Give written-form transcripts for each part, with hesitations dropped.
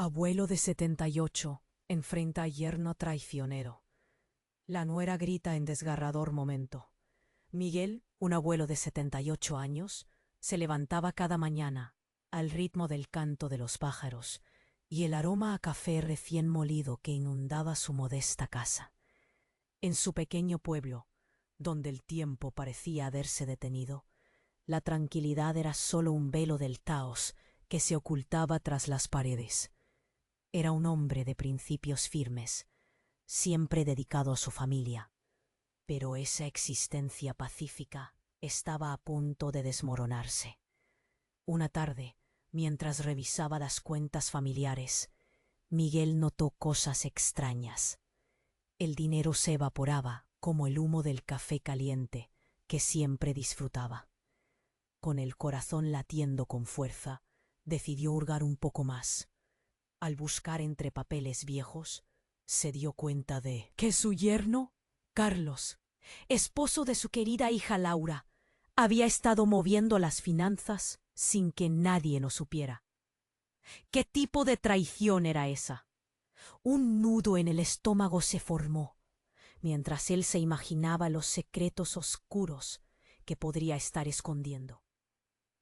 Abuelo de 78 enfrenta a yerno traicionero. La nuera grita en desgarrador momento. Miguel, un abuelo de 78 años, se levantaba cada mañana al ritmo del canto de los pájaros y el aroma a café recién molido que inundaba su modesta casa. En su pequeño pueblo, donde el tiempo parecía haberse detenido, la tranquilidad era solo un velo del caos que se ocultaba tras las paredes. Era un hombre de principios firmes, siempre dedicado a su familia, pero esa existencia pacífica estaba a punto de desmoronarse. Una tarde, mientras revisaba las cuentas familiares, Miguel notó cosas extrañas. El dinero se evaporaba como el humo del café caliente que siempre disfrutaba. Con el corazón latiendo con fuerza, decidió hurgar un poco más. Al buscar entre papeles viejos, se dio cuenta de que su yerno, Carlos, esposo de su querida hija Laura, había estado moviendo las finanzas sin que nadie lo supiera. ¿Qué tipo de traición era esa? Un nudo en el estómago se formó, mientras él se imaginaba los secretos oscuros que podría estar escondiendo.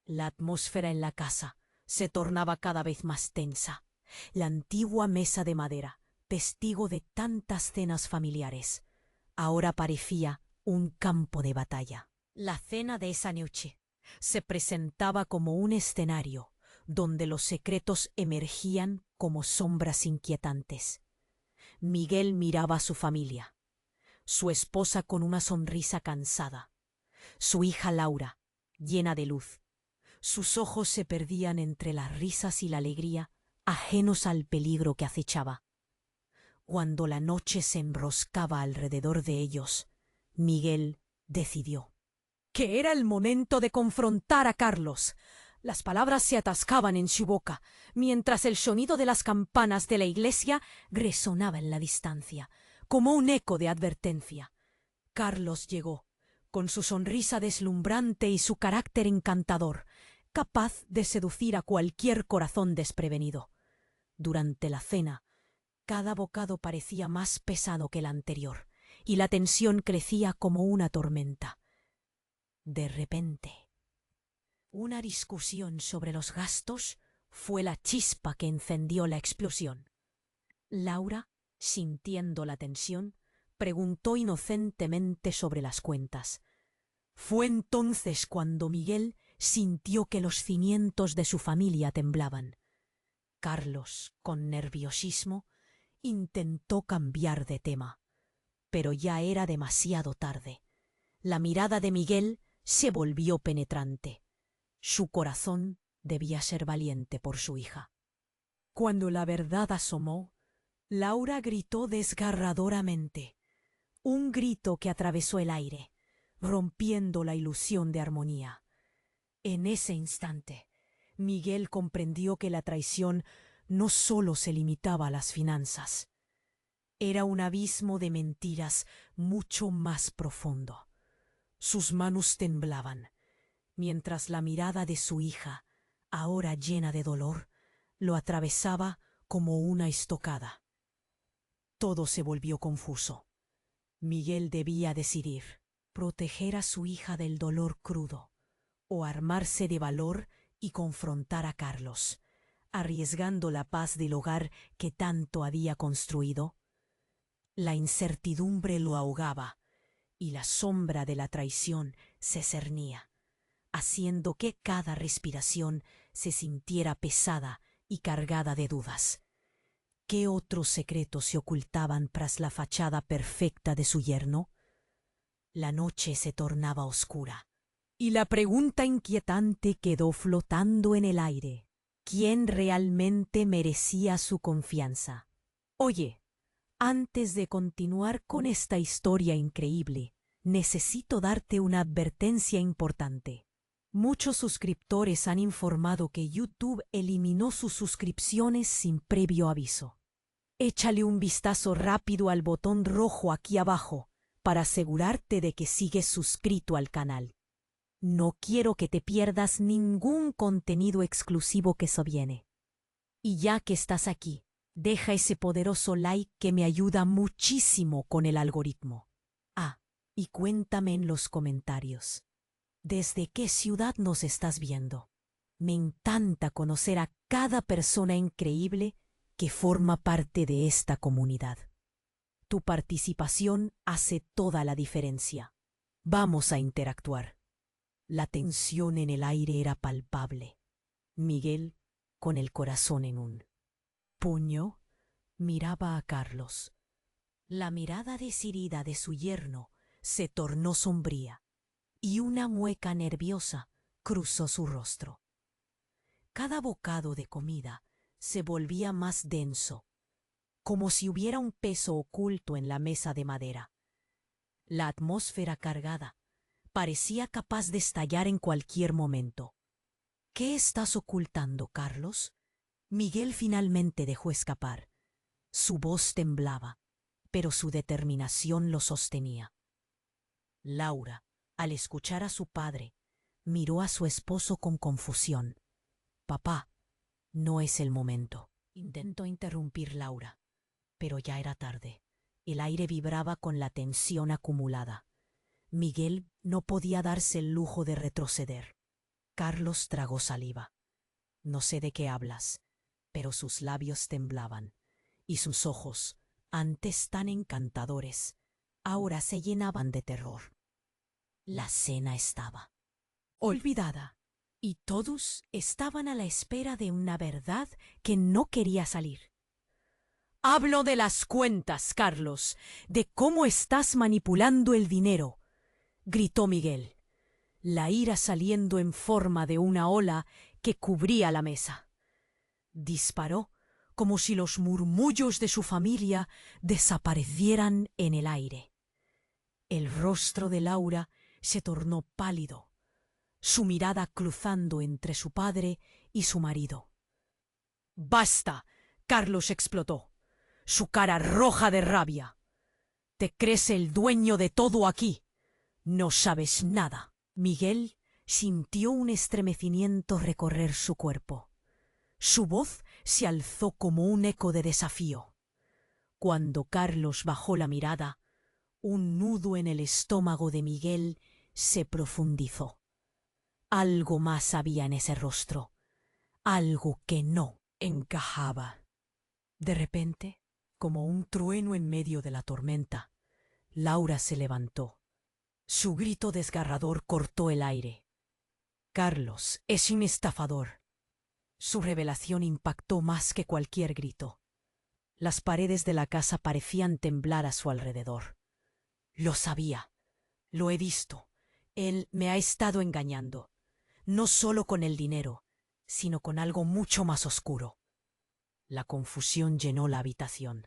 La atmósfera en la casa se tornaba cada vez más tensa. La antigua mesa de madera, testigo de tantas cenas familiares, ahora parecía un campo de batalla. La cena de esa noche se presentaba como un escenario donde los secretos emergían como sombras inquietantes. Miguel miraba a su familia, su esposa con una sonrisa cansada, su hija Laura, llena de luz. Sus ojos se perdían entre las risas y la alegría, ajenos al peligro que acechaba. Cuando la noche se enroscaba alrededor de ellos, Miguel decidió que era el momento de confrontar a Carlos. Las palabras se atascaban en su boca, mientras el sonido de las campanas de la iglesia resonaba en la distancia, como un eco de advertencia. Carlos llegó, con su sonrisa deslumbrante y su carácter encantador, capaz de seducir a cualquier corazón desprevenido. Durante la cena, cada bocado parecía más pesado que el anterior, y la tensión crecía como una tormenta. De repente, una discusión sobre los gastos fue la chispa que encendió la explosión. Laura, sintiendo la tensión, preguntó inocentemente sobre las cuentas. Fue entonces cuando Miguel sintió que los cimientos de su familia temblaban. Carlos, con nerviosismo, intentó cambiar de tema, pero ya era demasiado tarde. La mirada de Miguel se volvió penetrante. Su corazón debía ser valiente por su hija. Cuando la verdad asomó, Laura gritó desgarradoramente, un grito que atravesó el aire, rompiendo la ilusión de armonía. En ese instante, Miguel comprendió que la traición no solo se limitaba a las finanzas. Era un abismo de mentiras mucho más profundo. Sus manos temblaban, mientras la mirada de su hija, ahora llena de dolor, lo atravesaba como una estocada. Todo se volvió confuso. Miguel debía decidir: proteger a su hija del dolor crudo, o armarse de valor y confrontar a Carlos, arriesgando la paz del hogar que tanto había construido. La incertidumbre lo ahogaba, y la sombra de la traición se cernía, haciendo que cada respiración se sintiera pesada y cargada de dudas. ¿Qué otros secretos se ocultaban tras la fachada perfecta de su yerno? La noche se tornaba oscura, y la pregunta inquietante quedó flotando en el aire: ¿quién realmente merecía su confianza? Oye, antes de continuar con esta historia increíble, necesito darte una advertencia importante. Muchos suscriptores han informado que YouTube eliminó sus suscripciones sin previo aviso. Échale un vistazo rápido al botón rojo aquí abajo para asegurarte de que sigues suscrito al canal. No quiero que te pierdas ningún contenido exclusivo que se viene. Y ya que estás aquí, deja ese poderoso like que me ayuda muchísimo con el algoritmo. Ah, y cuéntame en los comentarios, ¿desde qué ciudad nos estás viendo? Me encanta conocer a cada persona increíble que forma parte de esta comunidad. Tu participación hace toda la diferencia. Vamos a interactuar. La tensión en el aire era palpable. Miguel, con el corazón en un puño, miraba a Carlos. La mirada decidida de su yerno se tornó sombría y una mueca nerviosa cruzó su rostro. Cada bocado de comida se volvía más denso, como si hubiera un peso oculto en la mesa de madera. La atmósfera cargada parecía capaz de estallar en cualquier momento. ¿Qué estás ocultando, Carlos? Miguel finalmente dejó escapar. Su voz temblaba, pero su determinación lo sostenía. Laura, al escuchar a su padre, miró a su esposo con confusión. Papá, no es el momento. Intentó interrumpir Laura, pero ya era tarde. El aire vibraba con la tensión acumulada. Miguel no podía darse el lujo de retroceder. Carlos tragó saliva. No sé de qué hablas, pero sus labios temblaban, y sus ojos, antes tan encantadores, ahora se llenaban de terror. La cena estaba olvidada, y todos estaban a la espera de una verdad que no quería salir. Hablo de las cuentas, Carlos, de cómo estás manipulando el dinero, gritó Miguel, la ira saliendo en forma de una ola que cubría la mesa. Disparó como si los murmullos de su familia desaparecieran en el aire. El rostro de Laura se tornó pálido, su mirada cruzando entre su padre y su marido. ¡Basta! Carlos explotó, su cara roja de rabia. ¿Te crees el dueño de todo aquí? No sabes nada. Miguel sintió un estremecimiento recorrer su cuerpo. Su voz se alzó como un eco de desafío. Cuando Carlos bajó la mirada, un nudo en el estómago de Miguel se profundizó. Algo más había en ese rostro, algo que no encajaba. De repente, como un trueno en medio de la tormenta, Laura se levantó. Su grito desgarrador cortó el aire. Carlos es un estafador. Su revelación impactó más que cualquier grito. Las paredes de la casa parecían temblar a su alrededor. Lo sabía, lo he visto. Él me ha estado engañando, no solo con el dinero, sino con algo mucho más oscuro. La confusión llenó la habitación.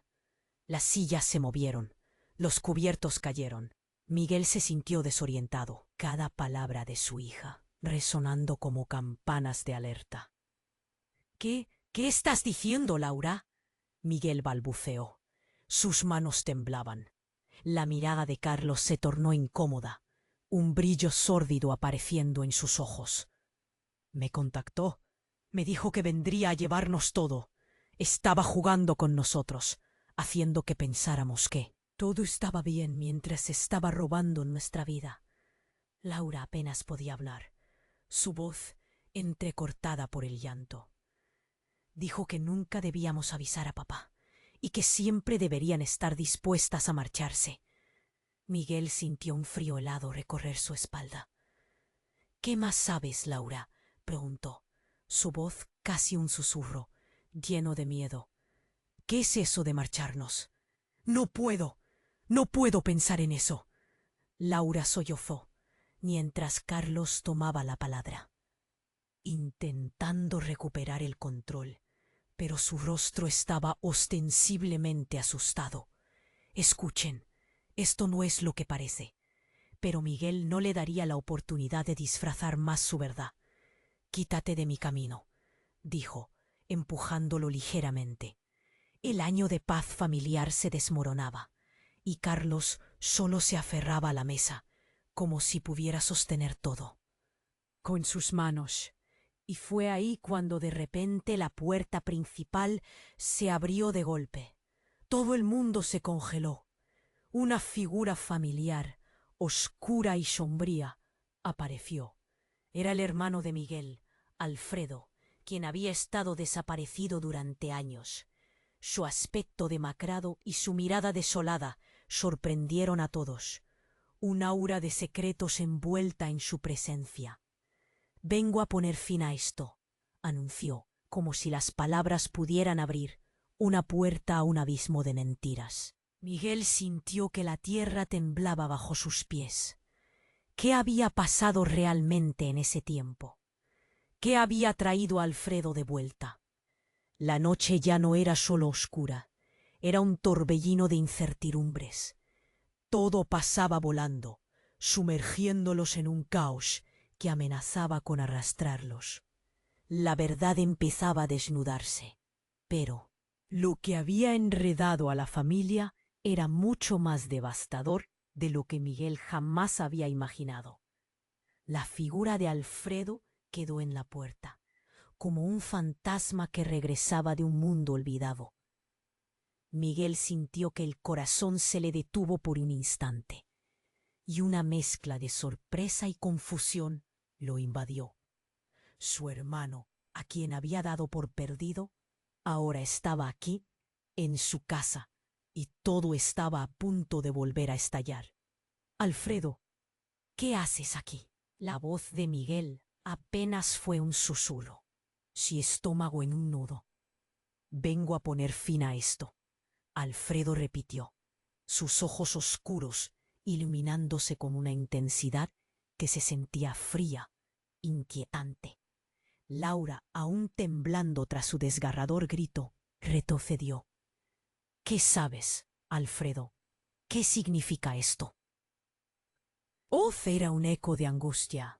Las sillas se movieron, los cubiertos cayeron. Miguel se sintió desorientado, cada palabra de su hija resonando como campanas de alerta. ¿Qué estás diciendo, Laura? Miguel balbuceó. Sus manos temblaban. La mirada de Carlos se tornó incómoda, un brillo sórdido apareciendo en sus ojos. Me contactó. Me dijo que vendría a llevarnos todo. Estaba jugando con nosotros, haciendo que pensáramos que todo estaba bien mientras estaba robando nuestra vida. Laura apenas podía hablar, su voz entrecortada por el llanto. Dijo que nunca debíamos avisar a papá y que siempre deberían estar dispuestas a marcharse. Miguel sintió un frío helado recorrer su espalda. ¿Qué más sabes, Laura?, preguntó, su voz casi un susurro, lleno de miedo. ¿Qué es eso de marcharnos? No puedo pensar en eso. Laura sollozó, mientras Carlos tomaba la palabra, intentando recuperar el control, pero su rostro estaba ostensiblemente asustado. Escuchen, esto no es lo que parece. Pero Miguel no le daría la oportunidad de disfrazar más su verdad. Quítate de mi camino, dijo, empujándolo ligeramente. El año de paz familiar se desmoronaba, y Carlos solo se aferraba a la mesa, como si pudiera sostener todo. Con sus manos, Y fue ahí cuando de repente la puerta principal se abrió de golpe. Todo el mundo se congeló. Una figura familiar, oscura y sombría, apareció. Era el hermano de Miguel, Alfredo, quien había estado desaparecido durante años. Su aspecto demacrado y su mirada desolada sorprendieron a todos. Un aura de secretos envuelta en su presencia. «Vengo a poner fin a esto», anunció, como si las palabras pudieran abrir una puerta a un abismo de mentiras. Miguel sintió que la tierra temblaba bajo sus pies. ¿Qué había pasado realmente en ese tiempo? ¿Qué había traído a Alfredo de vuelta? La noche ya no era solo oscura, era un torbellino de incertidumbres. Todo pasaba volando, sumergiéndolos en un caos que amenazaba con arrastrarlos. La verdad empezaba a desnudarse, pero lo que había enredado a la familia era mucho más devastador de lo que Miguel jamás había imaginado. La figura de Alfredo quedó en la puerta, como un fantasma que regresaba de un mundo olvidado. Miguel sintió que el corazón se le detuvo por un instante, y una mezcla de sorpresa y confusión lo invadió. Su hermano, a quien había dado por perdido, ahora estaba aquí, en su casa, y todo estaba a punto de volver a estallar. «Alfredo, ¿qué haces aquí?» La voz de Miguel apenas fue un susurro, su estómago en un nudo. «Vengo a poner fin a esto», Alfredo repitió, sus ojos oscuros iluminándose con una intensidad que se sentía fría, inquietante. Laura, aún temblando tras su desgarrador grito, retrocedió. «¿Qué sabes, Alfredo? ¿Qué significa esto?» Voz era un eco de angustia.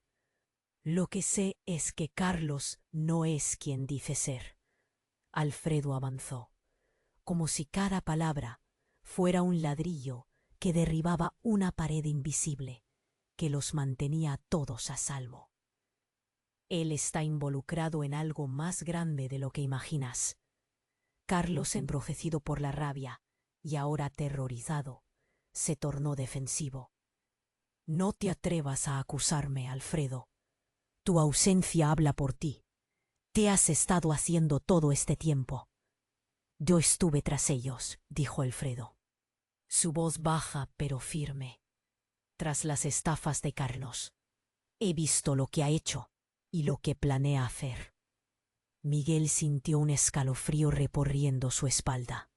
«Lo que sé es que Carlos no es quien dice ser». Alfredo avanzó, como si cada palabra fuera un ladrillo que derribaba una pared invisible que los mantenía a todos a salvo. «Él está involucrado en algo más grande de lo que imaginas». Carlos, embrojecido por la rabia y ahora aterrorizado, se tornó defensivo. «No te atrevas a acusarme, Alfredo. Tu ausencia habla por ti. ¿Qué has estado haciendo todo este tiempo?» «Yo estuve tras ellos», dijo Alfredo, su voz baja pero firme. «Tras las estafas de Carlos. He visto lo que ha hecho y lo que planea hacer». Miguel sintió un escalofrío recorriendo su espalda.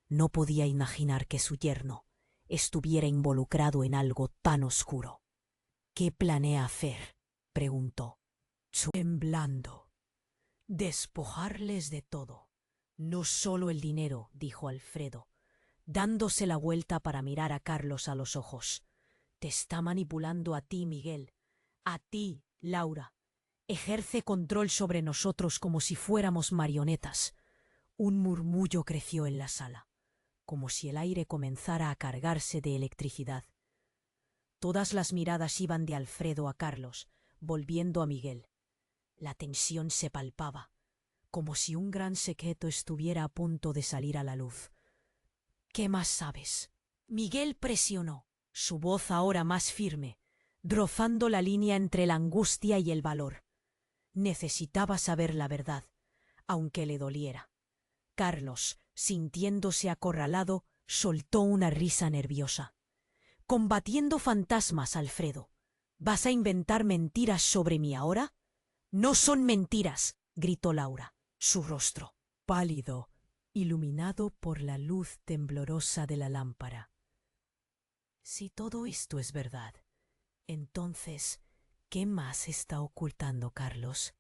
No podía imaginar que su yerno estuviera involucrado en algo tan oscuro. «¿Qué planea hacer?», preguntó, temblando. «Despojarles de todo. No solo el dinero», dijo Alfredo, dándose la vuelta para mirar a Carlos a los ojos. «Te está manipulando a ti, Miguel. A ti, Laura. Ejerce control sobre nosotros como si fuéramos marionetas». Un murmullo creció en la sala, como si el aire comenzara a cargarse de electricidad. Todas las miradas iban de Alfredo a Carlos, volviendo a Miguel. La tensión se palpaba, como si un gran secreto estuviera a punto de salir a la luz. «¿Qué más sabes?». Miguel presionó, su voz ahora más firme, rozando la línea entre la angustia y el valor. Necesitaba saber la verdad, aunque le doliera. Carlos, sintiéndose acorralado, soltó una risa nerviosa. «Combatiendo fantasmas, Alfredo. ¿Vas a inventar mentiras sobre mí ahora?» «No son mentiras», gritó Laura, su rostro pálido, iluminado por la luz temblorosa de la lámpara. «Si todo esto es verdad, entonces, ¿qué más está ocultando Carlos?»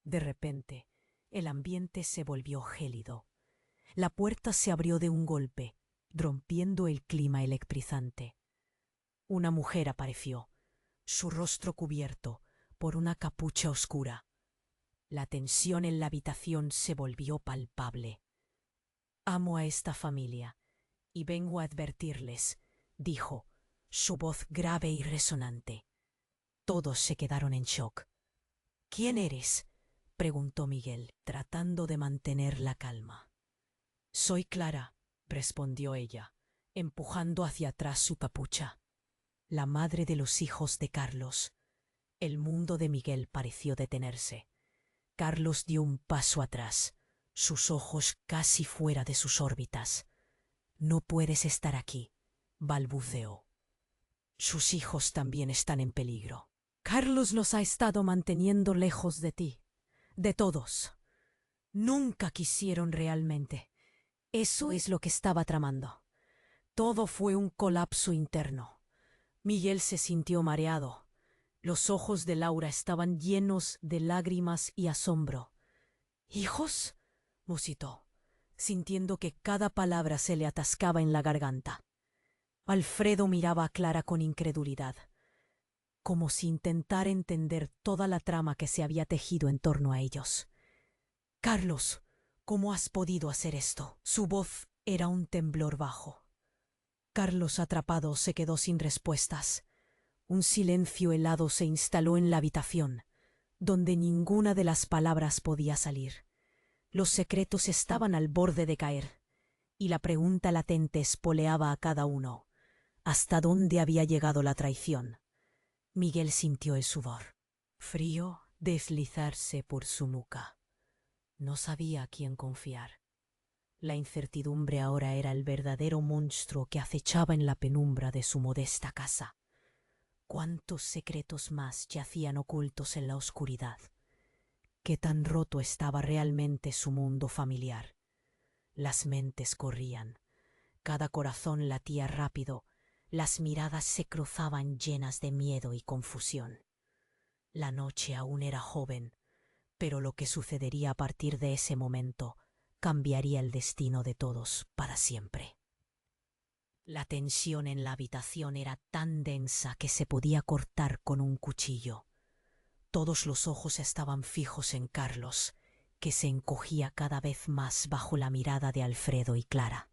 De repente, el ambiente se volvió gélido. La puerta se abrió de un golpe, rompiendo el clima electrizante. Una mujer apareció, su rostro cubierto por una capucha oscura. La tensión en la habitación se volvió palpable. «Amo a esta familia y vengo a advertirles», dijo, su voz grave y resonante. Todos se quedaron en shock. ¿Quién eres?, preguntó Miguel, tratando de mantener la calma. Soy Clara, respondió ella, empujando hacia atrás su capucha. La madre de los hijos de Carlos. El mundo de Miguel pareció detenerse. Carlos dio un paso atrás, sus ojos casi fuera de sus órbitas. No puedes estar aquí, balbuceó. Sus hijos también están en peligro. Carlos los ha estado manteniendo lejos de ti, de todos. Nunca quisieron realmente. Eso es lo que estaba tramando. Todo fue un colapso interno. Miguel se sintió mareado. Los ojos de Laura estaban llenos de lágrimas y asombro. ¿Hijos?, musitó, sintiendo que cada palabra se le atascaba en la garganta. Alfredo miraba a Clara con incredulidad, como si intentara entender toda la trama que se había tejido en torno a ellos. Carlos, ¿cómo has podido hacer esto? Su voz era un temblor bajo. Carlos, atrapado, se quedó sin respuestas. Un silencio helado se instaló en la habitación, donde ninguna de las palabras podía salir. Los secretos estaban al borde de caer, y la pregunta latente espoleaba a cada uno. ¿Hasta dónde había llegado la traición? Miguel sintió el sudor frío deslizarse por su nuca. No sabía a quién confiar. La incertidumbre ahora era el verdadero monstruo que acechaba en la penumbra de su modesta casa. ¿Cuántos secretos más yacían ocultos en la oscuridad? ¿Qué tan roto estaba realmente su mundo familiar? Las mentes corrían, cada corazón latía rápido, las miradas se cruzaban llenas de miedo y confusión. La noche aún era joven, pero lo que sucedería a partir de ese momento cambiaría el destino de todos para siempre. La tensión en la habitación era tan densa que se podía cortar con un cuchillo. Todos los ojos estaban fijos en Carlos, que se encogía cada vez más bajo la mirada de Alfredo y Clara.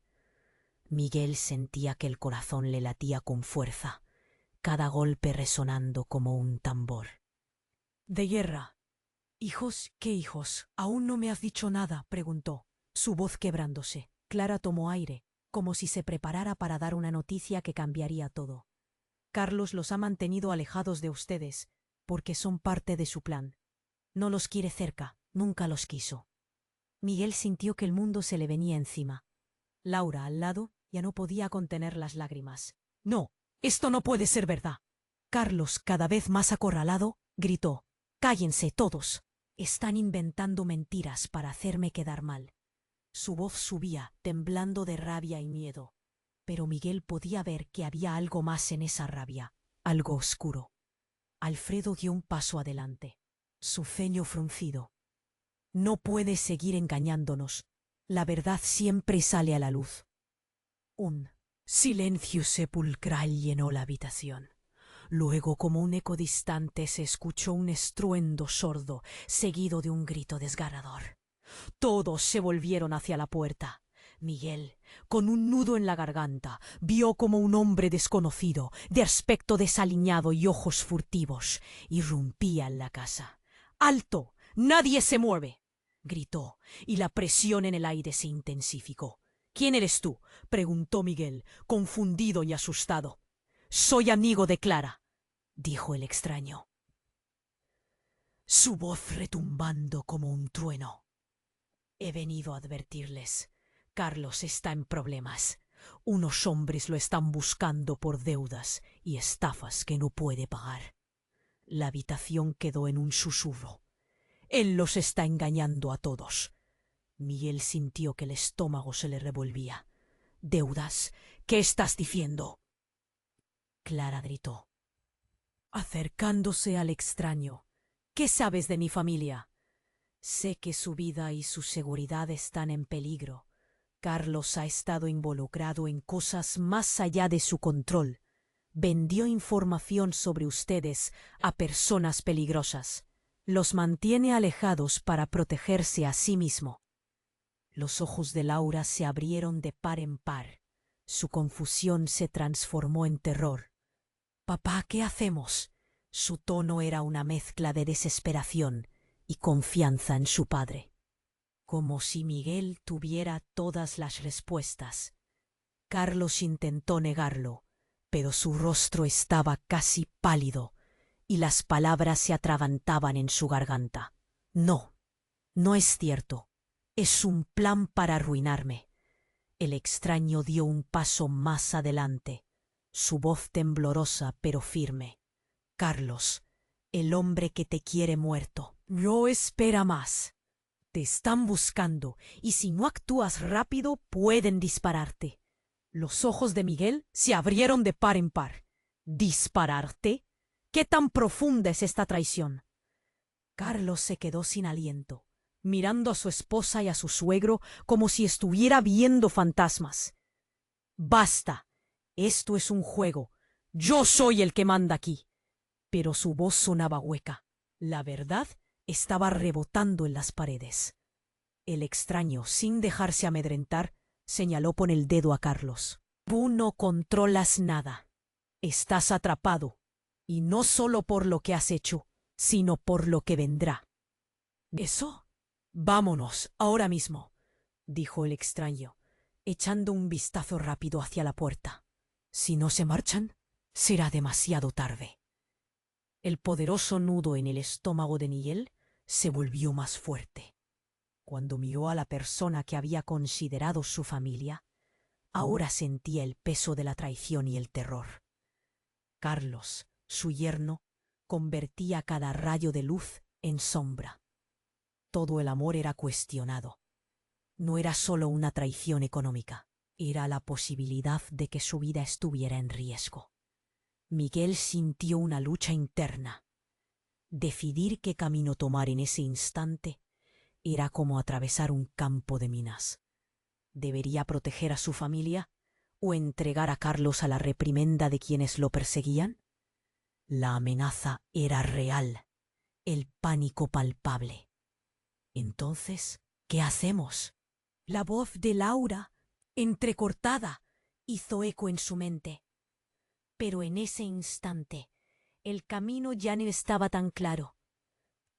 Miguel sentía que el corazón le latía con fuerza, cada golpe resonando como un tambor. «¿De guerra? ¿Hijos? ¿Qué hijos? Aún no me has dicho nada», preguntó, su voz quebrándose. Clara tomó aire, como si se preparara para dar una noticia que cambiaría todo. «Carlos los ha mantenido alejados de ustedes, porque son parte de su plan. No los quiere cerca, nunca los quiso». Miguel sintió que el mundo se le venía encima. Laura, al lado, ya no podía contener las lágrimas. «No, esto no puede ser verdad». Carlos, cada vez más acorralado, gritó: «Cállense todos. Están inventando mentiras para hacerme quedar mal». Su voz subía, temblando de rabia y miedo. Pero Miguel podía ver que había algo más en esa rabia, algo oscuro. Alfredo dio un paso adelante, su ceño fruncido. «No puedes seguir engañándonos. La verdad siempre sale a la luz». Un silencio sepulcral llenó la habitación. Luego, como un eco distante, se escuchó un estruendo sordo, seguido de un grito desgarrador. Todos se volvieron hacia la puerta. Miguel, con un nudo en la garganta, vio como un hombre desconocido, de aspecto desaliñado y ojos furtivos, irrumpía en la casa. «¡Alto! ¡Nadie se mueve!», gritó, y la presión en el aire se intensificó. «¿Quién eres tú?», preguntó Miguel, confundido y asustado. «Soy amigo de Clara», dijo el extraño, su voz retumbando como un trueno. «He venido a advertirles. Carlos está en problemas. Unos hombres lo están buscando por deudas y estafas que no puede pagar». La habitación quedó en un susurro. «Él los está engañando a todos». Miguel sintió que el estómago se le revolvía. «¿Deudas? ¿Qué estás diciendo?». Clara gritó, acercándose al extraño: «¿Qué sabes de mi familia?». «Sé que su vida y su seguridad están en peligro. Carlos ha estado involucrado en cosas más allá de su control. Vendió información sobre ustedes a personas peligrosas. Los mantiene alejados para protegerse a sí mismo». Los ojos de Laura se abrieron de par en par. Su confusión se transformó en terror. «Papá, ¿qué hacemos?». Su tono era una mezcla de desesperación y confianza en su padre. Como si Miguel tuviera todas las respuestas. Carlos intentó negarlo, pero su rostro estaba casi pálido y las palabras se atragantaban en su garganta. No, no es cierto. Es un plan para arruinarme. El extraño dio un paso más adelante, su voz temblorosa pero firme. Carlos, el hombre que te quiere muerto. No espera más. Te están buscando y si no actúas rápido pueden dispararte. Los ojos de Miguel se abrieron de par en par. ¿Dispararte? ¿Qué tan profunda es esta traición? Carlos se quedó sin aliento, mirando a su esposa y a su suegro como si estuviera viendo fantasmas. Basta. Esto es un juego. Yo soy el que manda aquí. Pero su voz sonaba hueca. La verdad estaba rebotando en las paredes. El extraño, sin dejarse amedrentar, señaló con el dedo a Carlos. Tú no controlas nada. Estás atrapado, y no solo por lo que has hecho, sino por lo que vendrá. ¿Eso? Vámonos, ahora mismo, dijo el extraño, echando un vistazo rápido hacia la puerta. Si no se marchan, será demasiado tarde. El poderoso nudo en el estómago de Miguel se volvió más fuerte. Cuando miró a la persona que había considerado su familia, ahora sentía el peso de la traición y el terror. Carlos, su yerno, convertía cada rayo de luz en sombra. Todo el amor era cuestionado. No era solo una traición económica, era la posibilidad de que su vida estuviera en riesgo. Miguel sintió una lucha interna. Decidir qué camino tomar en ese instante era como atravesar un campo de minas. ¿Debería proteger a su familia o entregar a Carlos a la reprimenda de quienes lo perseguían? La amenaza era real, el pánico palpable. Entonces, ¿qué hacemos? La voz de Laura, entrecortada, hizo eco en su mente. Pero en ese instante, el camino ya no estaba tan claro.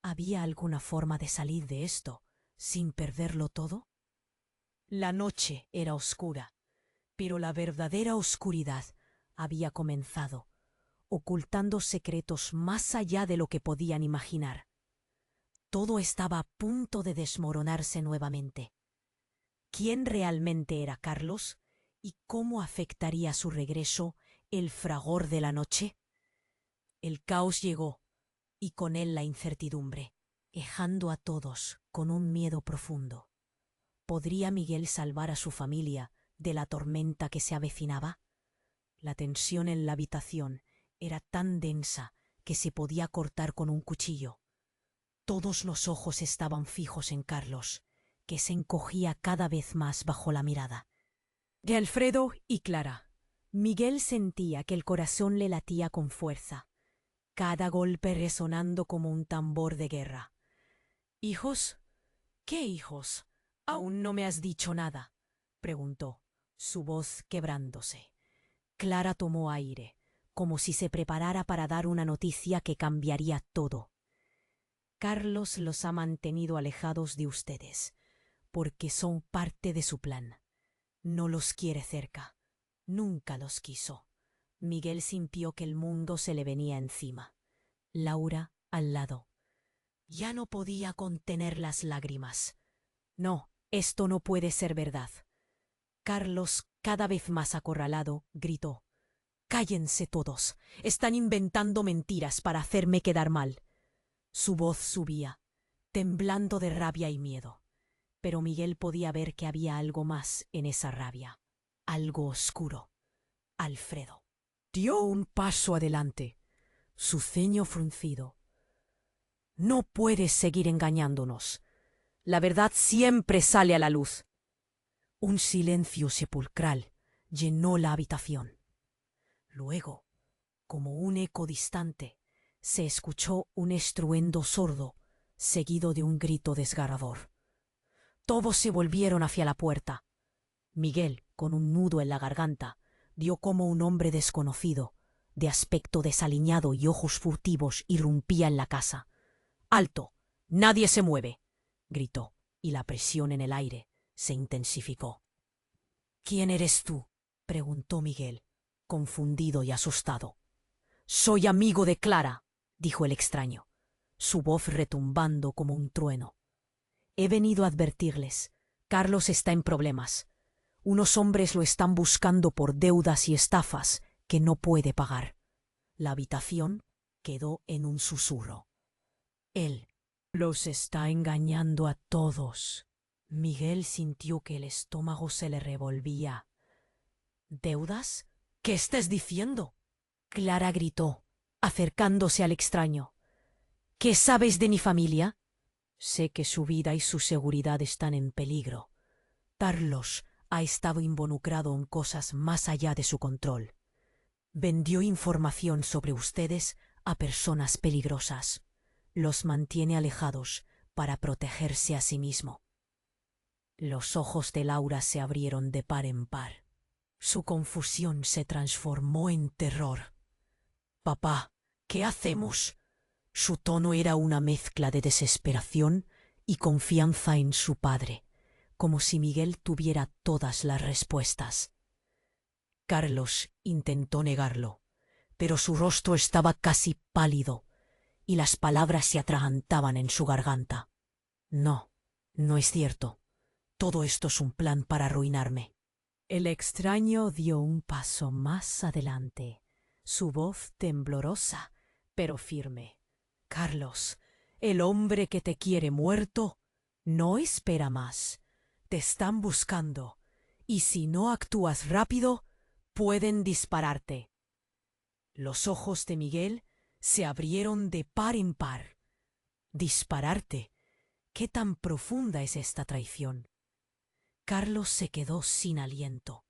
¿Había alguna forma de salir de esto sin perderlo todo? La noche era oscura, pero la verdadera oscuridad había comenzado, ocultando secretos más allá de lo que podían imaginar. Todo estaba a punto de desmoronarse nuevamente. ¿Quién realmente era Carlos y cómo afectaría su regreso el fragor de la noche? El caos llegó, y con él la incertidumbre, dejando a todos con un miedo profundo. ¿Podría Miguel salvar a su familia de la tormenta que se avecinaba? La tensión en la habitación era tan densa que se podía cortar con un cuchillo. Todos los ojos estaban fijos en Carlos, que se encogía cada vez más bajo la mirada. De Alfredo y Clara. Miguel sentía que el corazón le latía con fuerza, cada golpe resonando como un tambor de guerra. ¿Hijos? ¿Qué hijos? Aún no me has dicho nada, preguntó, su voz quebrándose. Clara tomó aire, como si se preparara para dar una noticia que cambiaría todo. Carlos los ha mantenido alejados de ustedes, porque son parte de su plan. No los quiere cerca. Nunca los quiso. Miguel sintió que el mundo se le venía encima. Laura al lado. Ya no podía contener las lágrimas. No, esto no puede ser verdad. Carlos, cada vez más acorralado, gritó. Cállense todos. Están inventando mentiras para hacerme quedar mal. Su voz subía, temblando de rabia y miedo. Pero Miguel podía ver que había algo más en esa rabia. Algo oscuro. Alfredo. Dio un paso adelante, su ceño fruncido. No puedes seguir engañándonos. La verdad siempre sale a la luz. Un silencio sepulcral llenó la habitación. Luego, como un eco distante, se escuchó un estruendo sordo, seguido de un grito desgarrador. Todos se volvieron hacia la puerta. Miguel, con un nudo en la garganta, vio cómo un hombre desconocido, de aspecto desaliñado y ojos furtivos, irrumpía en la casa. «¡Alto! ¡Nadie se mueve!», gritó, y la presión en el aire se intensificó. «¿Quién eres tú?», preguntó Miguel, confundido y asustado. «Soy amigo de Clara», dijo el extraño, su voz retumbando como un trueno. «He venido a advertirles. Carlos está en problemas. Unos hombres lo están buscando por deudas y estafas que no puede pagar». La habitación quedó en un susurro. «Él los está engañando a todos». Miguel sintió que el estómago se le revolvía. «¿Deudas? ¿Qué estás diciendo?», Clara gritó, acercándose al extraño. «¿Qué sabes de mi familia?». «Sé que su vida y su seguridad están en peligro. Carlos ha estado involucrado en cosas más allá de su control. Vendió información sobre ustedes a personas peligrosas. Los mantiene alejados para protegerse a sí mismo». Los ojos de Laura se abrieron de par en par. Su confusión se transformó en terror. «Papá, ¿qué hacemos?». Su tono era una mezcla de desesperación y confianza en su padre, como si Miguel tuviera todas las respuestas. Carlos intentó negarlo, pero su rostro estaba casi pálido y las palabras se atragantaban en su garganta. «No, no es cierto. Todo esto es un plan para arruinarme». El extraño dio un paso más adelante, su voz temblorosa, pero firme. «Carlos, el hombre que te quiere muerto no espera más. Te están buscando, y si no actúas rápido, pueden dispararte». Los ojos de Miguel se abrieron de par en par. «¿Dispararte? ¿Qué tan profunda es esta traición?». Carlos se quedó sin aliento,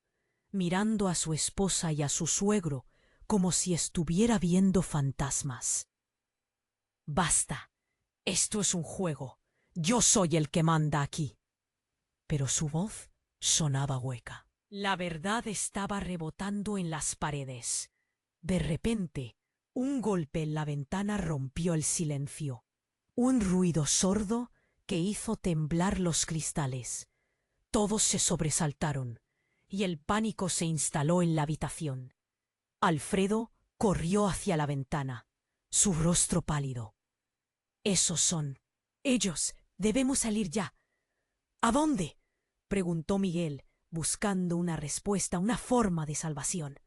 mirando a su esposa y a su suegro como si estuviera viendo fantasmas. «Basta. Esto es un juego. Yo soy el que manda aquí». Pero su voz sonaba hueca. La verdad estaba rebotando en las paredes. De repente, un golpe en la ventana rompió el silencio. Un ruido sordo que hizo temblar los cristales. Todos se sobresaltaron, y el pánico se instaló en la habitación. Alfredo corrió hacia la ventana, su rostro pálido. «Esos son ellos. Debemos salir ya». «¿A dónde?», preguntó Miguel, buscando una respuesta, una forma de salvación.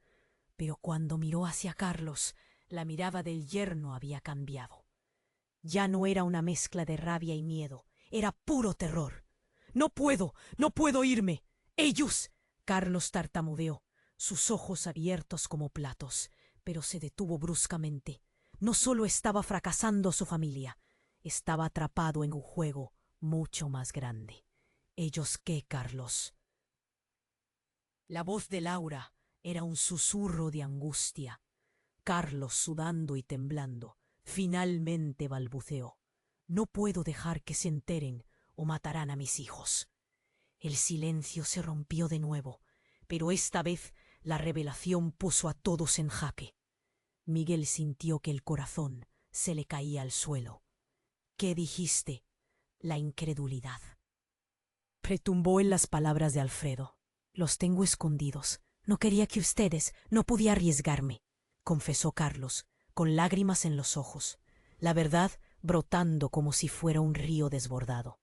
Pero cuando miró hacia Carlos, la mirada del yerno había cambiado. Ya no era una mezcla de rabia y miedo, era puro terror. «No puedo irme. Ellos». Carlos tartamudeó, sus ojos abiertos como platos, pero se detuvo bruscamente. No solo estaba fracasando su familia, estaba atrapado en un juego mucho más grande. «¿Ellos qué, Carlos?». La voz de Laura era un susurro de angustia. Carlos, sudando y temblando, finalmente balbuceó: «No puedo dejar que se enteren o matarán a mis hijos». El silencio se rompió de nuevo, pero esta vez la revelación puso a todos en jaque. Miguel sintió que el corazón se le caía al suelo. «¿Qué dijiste?». La incredulidad retumbó en las palabras de Alfredo. «Los tengo escondidos. No quería que ustedes, no podía arriesgarme», confesó Carlos, con lágrimas en los ojos, la verdad brotando como si fuera un río desbordado.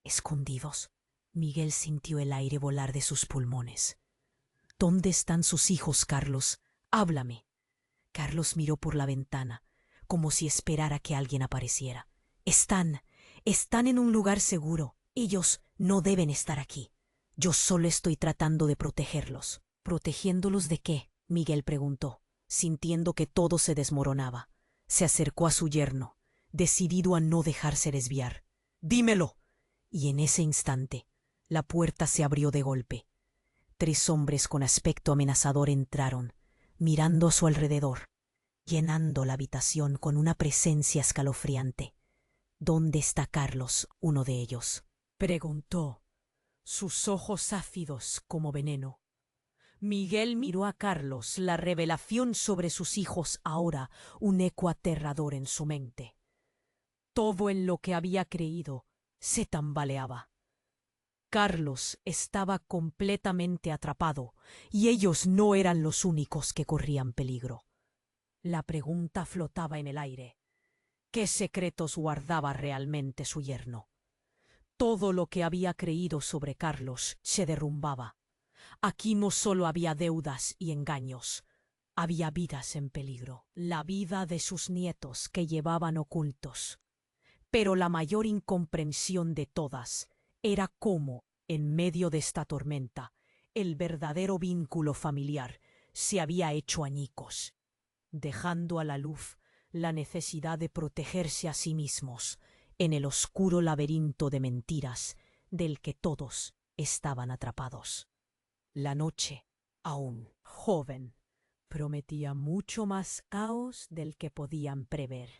«¿Escondidos?». Miguel sintió el aire volar de sus pulmones. «¿Dónde están sus hijos, Carlos? Háblame». Carlos miró por la ventana, como si esperara que alguien apareciera. Están en un lugar seguro. Ellos no deben estar aquí. Yo solo estoy tratando de protegerlos». «¿Protegiéndolos de qué?», Miguel preguntó, sintiendo que todo se desmoronaba. Se acercó a su yerno, decidido a no dejarse desviar. «Dímelo». Y en ese instante, la puerta se abrió de golpe. 3 hombres con aspecto amenazador entraron, mirando a su alrededor, llenando la habitación con una presencia escalofriante. «¿Dónde está Carlos?», uno de ellos preguntó, sus ojos ácidos como veneno. Miguel miró a Carlos, la revelación sobre sus hijos ahora un eco aterrador en su mente. Todo en lo que había creído se tambaleaba. Carlos estaba completamente atrapado, y ellos no eran los únicos que corrían peligro. La pregunta flotaba en el aire. ¿Qué secretos guardaba realmente su yerno? Todo lo que había creído sobre Carlos se derrumbaba. Aquí no solo había deudas y engaños, había vidas en peligro, la vida de sus nietos que llevaban ocultos. Pero la mayor incomprensión de todas era cómo, en medio de esta tormenta, el verdadero vínculo familiar se había hecho añicos, dejando a la luz la necesidad de protegerse a sí mismos en el oscuro laberinto de mentiras del que todos estaban atrapados. La noche, aún joven, prometía mucho más caos del que podían prever.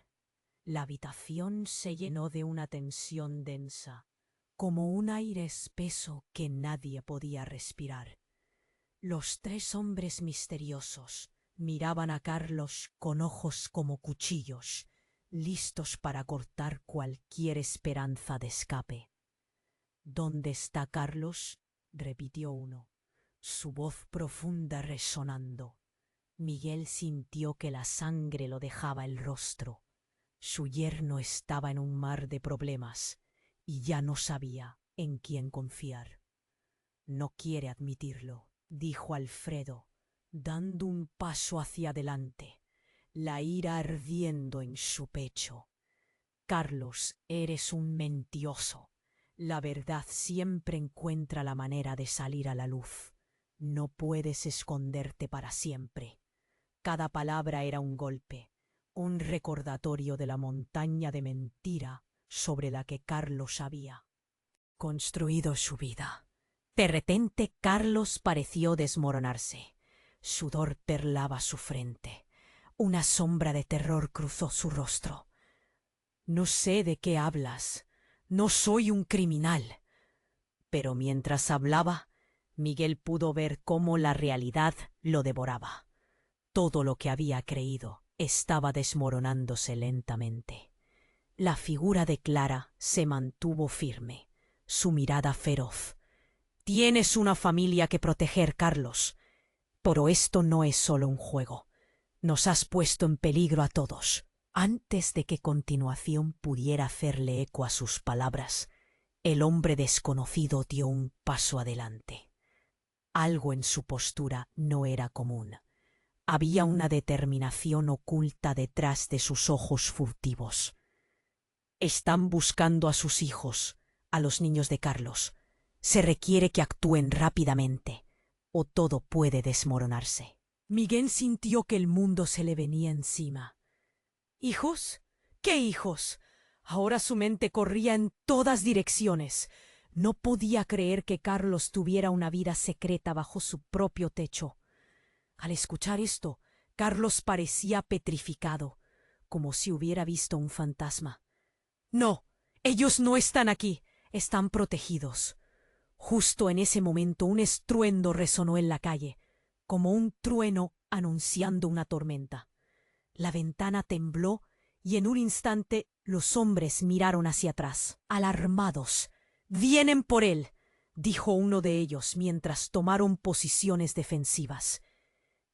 La habitación se llenó de una tensión densa, como un aire espeso que nadie podía respirar. Los tres hombres misteriosos miraban a Carlos con ojos como cuchillos, listos para cortar cualquier esperanza de escape. ¿Dónde está Carlos?, repitió uno, su voz profunda resonando. Miguel sintió que la sangre lo dejaba el rostro. Su yerno estaba en un mar de problemas y ya no sabía en quién confiar. No quiere admitirlo, dijo Alfredo, dando un paso hacia adelante, la ira ardiendo en su pecho. Carlos, eres un mentiroso. La verdad siempre encuentra la manera de salir a la luz. No puedes esconderte para siempre. Cada palabra era un golpe, un recordatorio de la montaña de mentira sobre la que Carlos había construido su vida. De repente Carlos pareció desmoronarse. Sudor perlaba su frente. Una sombra de terror cruzó su rostro. No sé de qué hablas. No soy un criminal. Pero mientras hablaba, Miguel pudo ver cómo la realidad lo devoraba. Todo lo que había creído estaba desmoronándose lentamente. La figura de Clara se mantuvo firme, su mirada feroz. Tienes una familia que proteger, Carlos. Pero esto no es solo un juego. Nos has puesto en peligro a todos. Antes de que continuación pudiera hacerle eco a sus palabras, el hombre desconocido dio un paso adelante. Algo en su postura no era común. Había una determinación oculta detrás de sus ojos furtivos. Están buscando a sus hijos, a los niños de Carlos. Se requiere que actúen rápidamente, o todo puede desmoronarse. Miguel sintió que el mundo se le venía encima. ¿Hijos? ¿Qué hijos? Ahora su mente corría en todas direcciones. No podía creer que Carlos tuviera una vida secreta bajo su propio techo. Al escuchar esto, Carlos parecía petrificado, como si hubiera visto un fantasma. No, ellos no están aquí, están protegidos. Justo en ese momento un estruendo resonó en la calle, como un trueno anunciando una tormenta. La ventana tembló y en un instante los hombres miraron hacia atrás, alarmados. «¡Vienen por él!», dijo uno de ellos mientras tomaron posiciones defensivas.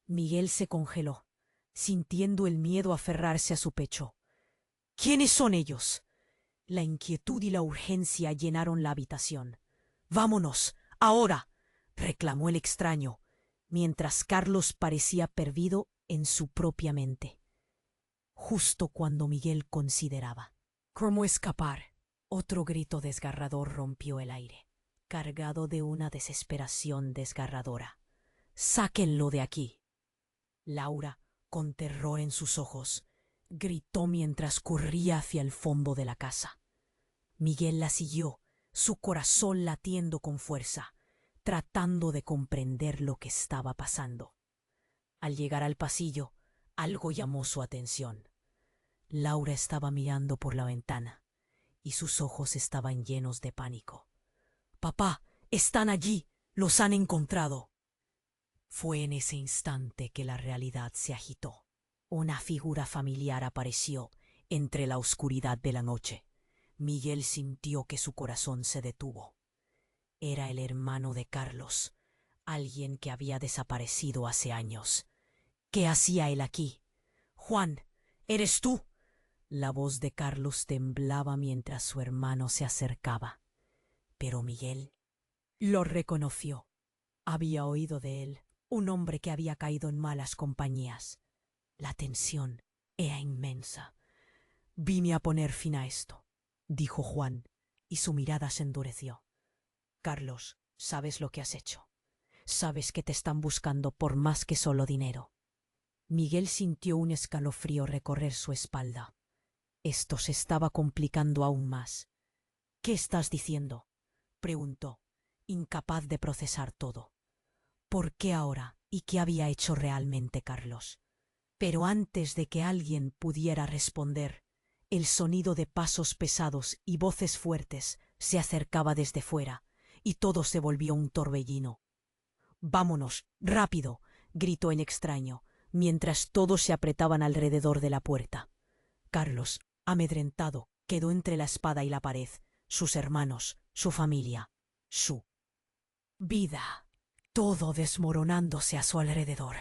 Miguel se congeló, sintiendo el miedo aferrarse a su pecho. «¿Quiénes son ellos?». La inquietud y la urgencia llenaron la habitación. «¡Vámonos, ahora!», reclamó el extraño, mientras Carlos parecía perdido en su propia mente. Justo cuando Miguel consideraba cómo escapar, otro grito desgarrador rompió el aire, cargado de una desesperación desgarradora. «¡Sáquenlo de aquí!». Laura, con terror en sus ojos, gritó mientras corría hacia el fondo de la casa. Miguel la siguió, su corazón latiendo con fuerza, tratando de comprender lo que estaba pasando. Al llegar al pasillo, algo llamó su atención. Laura estaba mirando por la ventana, y sus ojos estaban llenos de pánico. «Papá, están allí, los han encontrado». Fue en ese instante que la realidad se agitó. Una figura familiar apareció entre la oscuridad de la noche. Miguel sintió que su corazón se detuvo. Era el hermano de Carlos, alguien que había desaparecido hace años. ¿Qué hacía él aquí? Juan, ¿eres tú? La voz de Carlos temblaba mientras su hermano se acercaba. Pero Miguel lo reconoció. Había oído de él, un hombre que había caído en malas compañías. La tensión era inmensa. Vine a poner fin a esto, dijo Juan, y su mirada se endureció. Carlos, sabes lo que has hecho. Sabes que te están buscando por más que solo dinero. Miguel sintió un escalofrío recorrer su espalda. Esto se estaba complicando aún más. ¿Qué estás diciendo?, preguntó, incapaz de procesar todo. ¿Por qué ahora? ¿Y qué había hecho realmente Carlos? Pero antes de que alguien pudiera responder, el sonido de pasos pesados y voces fuertes se acercaba desde fuera, y todo se volvió un torbellino. «¡Vámonos, rápido!», gritó el extraño, mientras todos se apretaban alrededor de la puerta. Carlos, amedrentado, quedó entre la espada y la pared, sus hermanos, su familia, su vida, todo desmoronándose a su alrededor.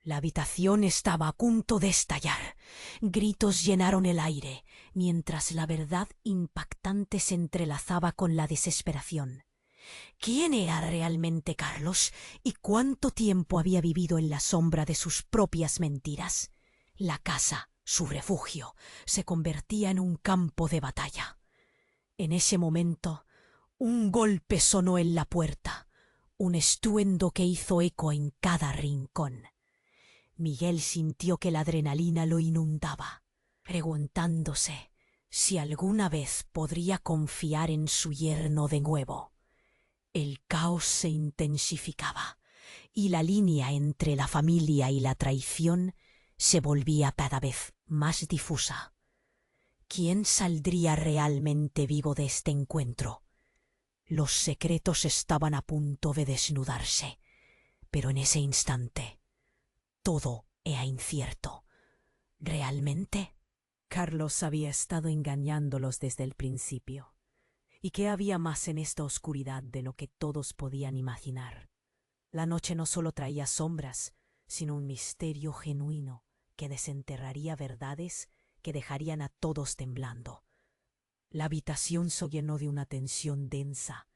La habitación estaba a punto de estallar. Gritos llenaron el aire, mientras la verdad impactante se entrelazaba con la desesperación. ¿Quién era realmente Carlos y cuánto tiempo había vivido en la sombra de sus propias mentiras? La casa, su refugio, se convertía en un campo de batalla. En ese momento, un golpe sonó en la puerta, un estruendo que hizo eco en cada rincón. Miguel sintió que la adrenalina lo inundaba, preguntándose si alguna vez podría confiar en su yerno de nuevo. El caos se intensificaba, y la línea entre la familia y la traición se volvía cada vez más difusa. ¿Quién saldría realmente vivo de este encuentro? Los secretos estaban a punto de desnudarse, pero en ese instante todo era incierto. ¿Realmente? Carlos había estado engañándolos desde el principio. ¿Y qué había más en esta oscuridad de lo que todos podían imaginar? La noche no solo traía sombras, sino un misterio genuino que desenterraría verdades que dejarían a todos temblando. La habitación se llenó de una tensión densa,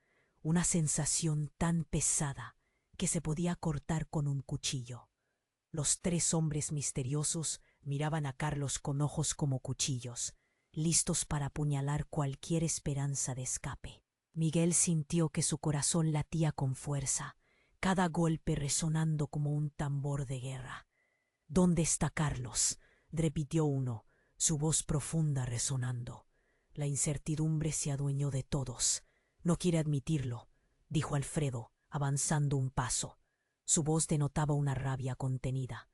una sensación tan pesada que se podía cortar con un cuchillo. Los tres hombres misteriosos miraban a Carlos con ojos como cuchillos, listos para apuñalar cualquier esperanza de escape. Miguel sintió que su corazón latía con fuerza, cada golpe resonando como un tambor de guerra. «¿Dónde está Carlos?», repitió uno, su voz profunda resonando. La incertidumbre se adueñó de todos. «No quiere admitirlo», dijo Alfredo, avanzando un paso. Su voz denotaba una rabia contenida.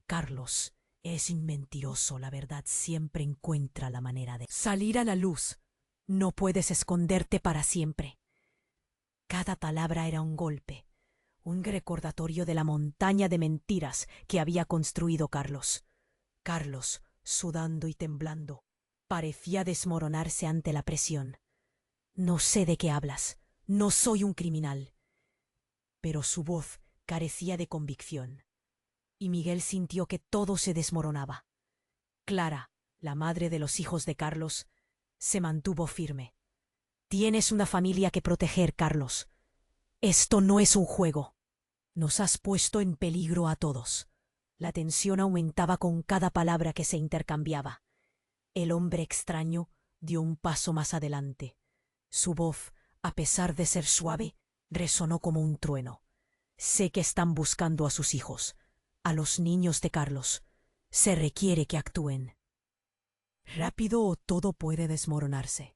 «Carlos, es un mentiroso, la verdad siempre encuentra la manera de salir a la luz. No puedes esconderte para siempre». Cada palabra era un golpe, un recordatorio de la montaña de mentiras que había construido Carlos. Carlos, sudando y temblando, parecía desmoronarse ante la presión. «No sé de qué hablas, no soy un criminal». Pero su voz carecía de convicción, y Miguel sintió que todo se desmoronaba. Clara, la madre de los hijos de Carlos, se mantuvo firme. «Tienes una familia que proteger, Carlos. Esto no es un juego. Nos has puesto en peligro a todos». La tensión aumentaba con cada palabra que se intercambiaba. El hombre extraño dio un paso más adelante. Su voz, a pesar de ser suave, resonó como un trueno. «Sé que están buscando a sus hijos, a los niños de Carlos. Se requiere que actúen rápido o todo puede desmoronarse».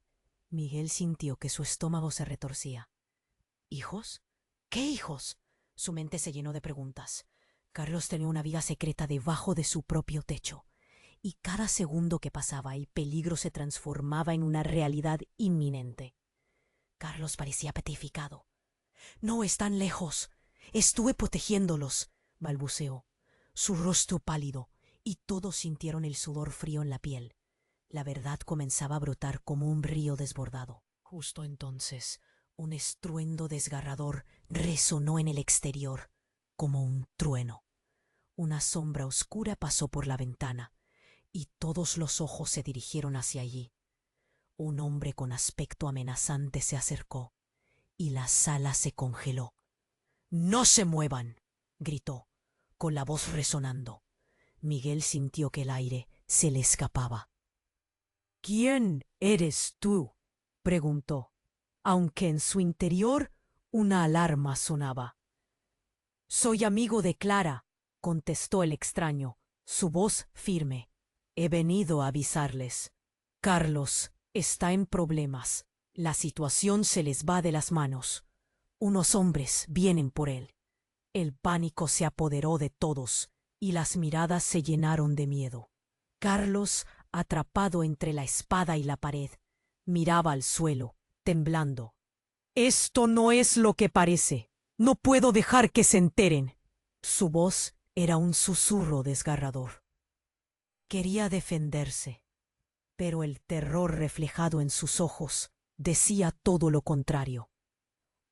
Miguel sintió que su estómago se retorcía. ¿Hijos? ¿Qué hijos? Su mente se llenó de preguntas. Carlos tenía una vida secreta debajo de su propio techo, y cada segundo que pasaba el peligro se transformaba en una realidad inminente. Carlos parecía petrificado. «No están lejos. Estuve protegiéndolos, balbuceó, su rostro pálido, y todos sintieron el sudor frío en la piel. La verdad comenzaba a brotar como un río desbordado. Justo entonces, un estruendo desgarrador resonó en el exterior, como un trueno. Una sombra oscura pasó por la ventana, y todos los ojos se dirigieron hacia allí. Un hombre con aspecto amenazante se acercó, y la sala se congeló. «¡No se muevan!», gritó, con la voz resonando. Miguel sintió que el aire se le escapaba. «¿Quién eres tú?», preguntó, aunque en su interior una alarma sonaba. «Soy amigo de Clara», contestó el extraño, su voz firme. «He venido a avisarles. Carlos está en problemas. La situación se les va de las manos. Unos hombres vienen por él». El pánico se apoderó de todos y las miradas se llenaron de miedo. Carlos, atrapado entre la espada y la pared, miraba al suelo, temblando. «Esto no es lo que parece. No puedo dejar que se enteren». Su voz era un susurro desgarrador. Quería defenderse, pero el terror reflejado en sus ojos decía todo lo contrario.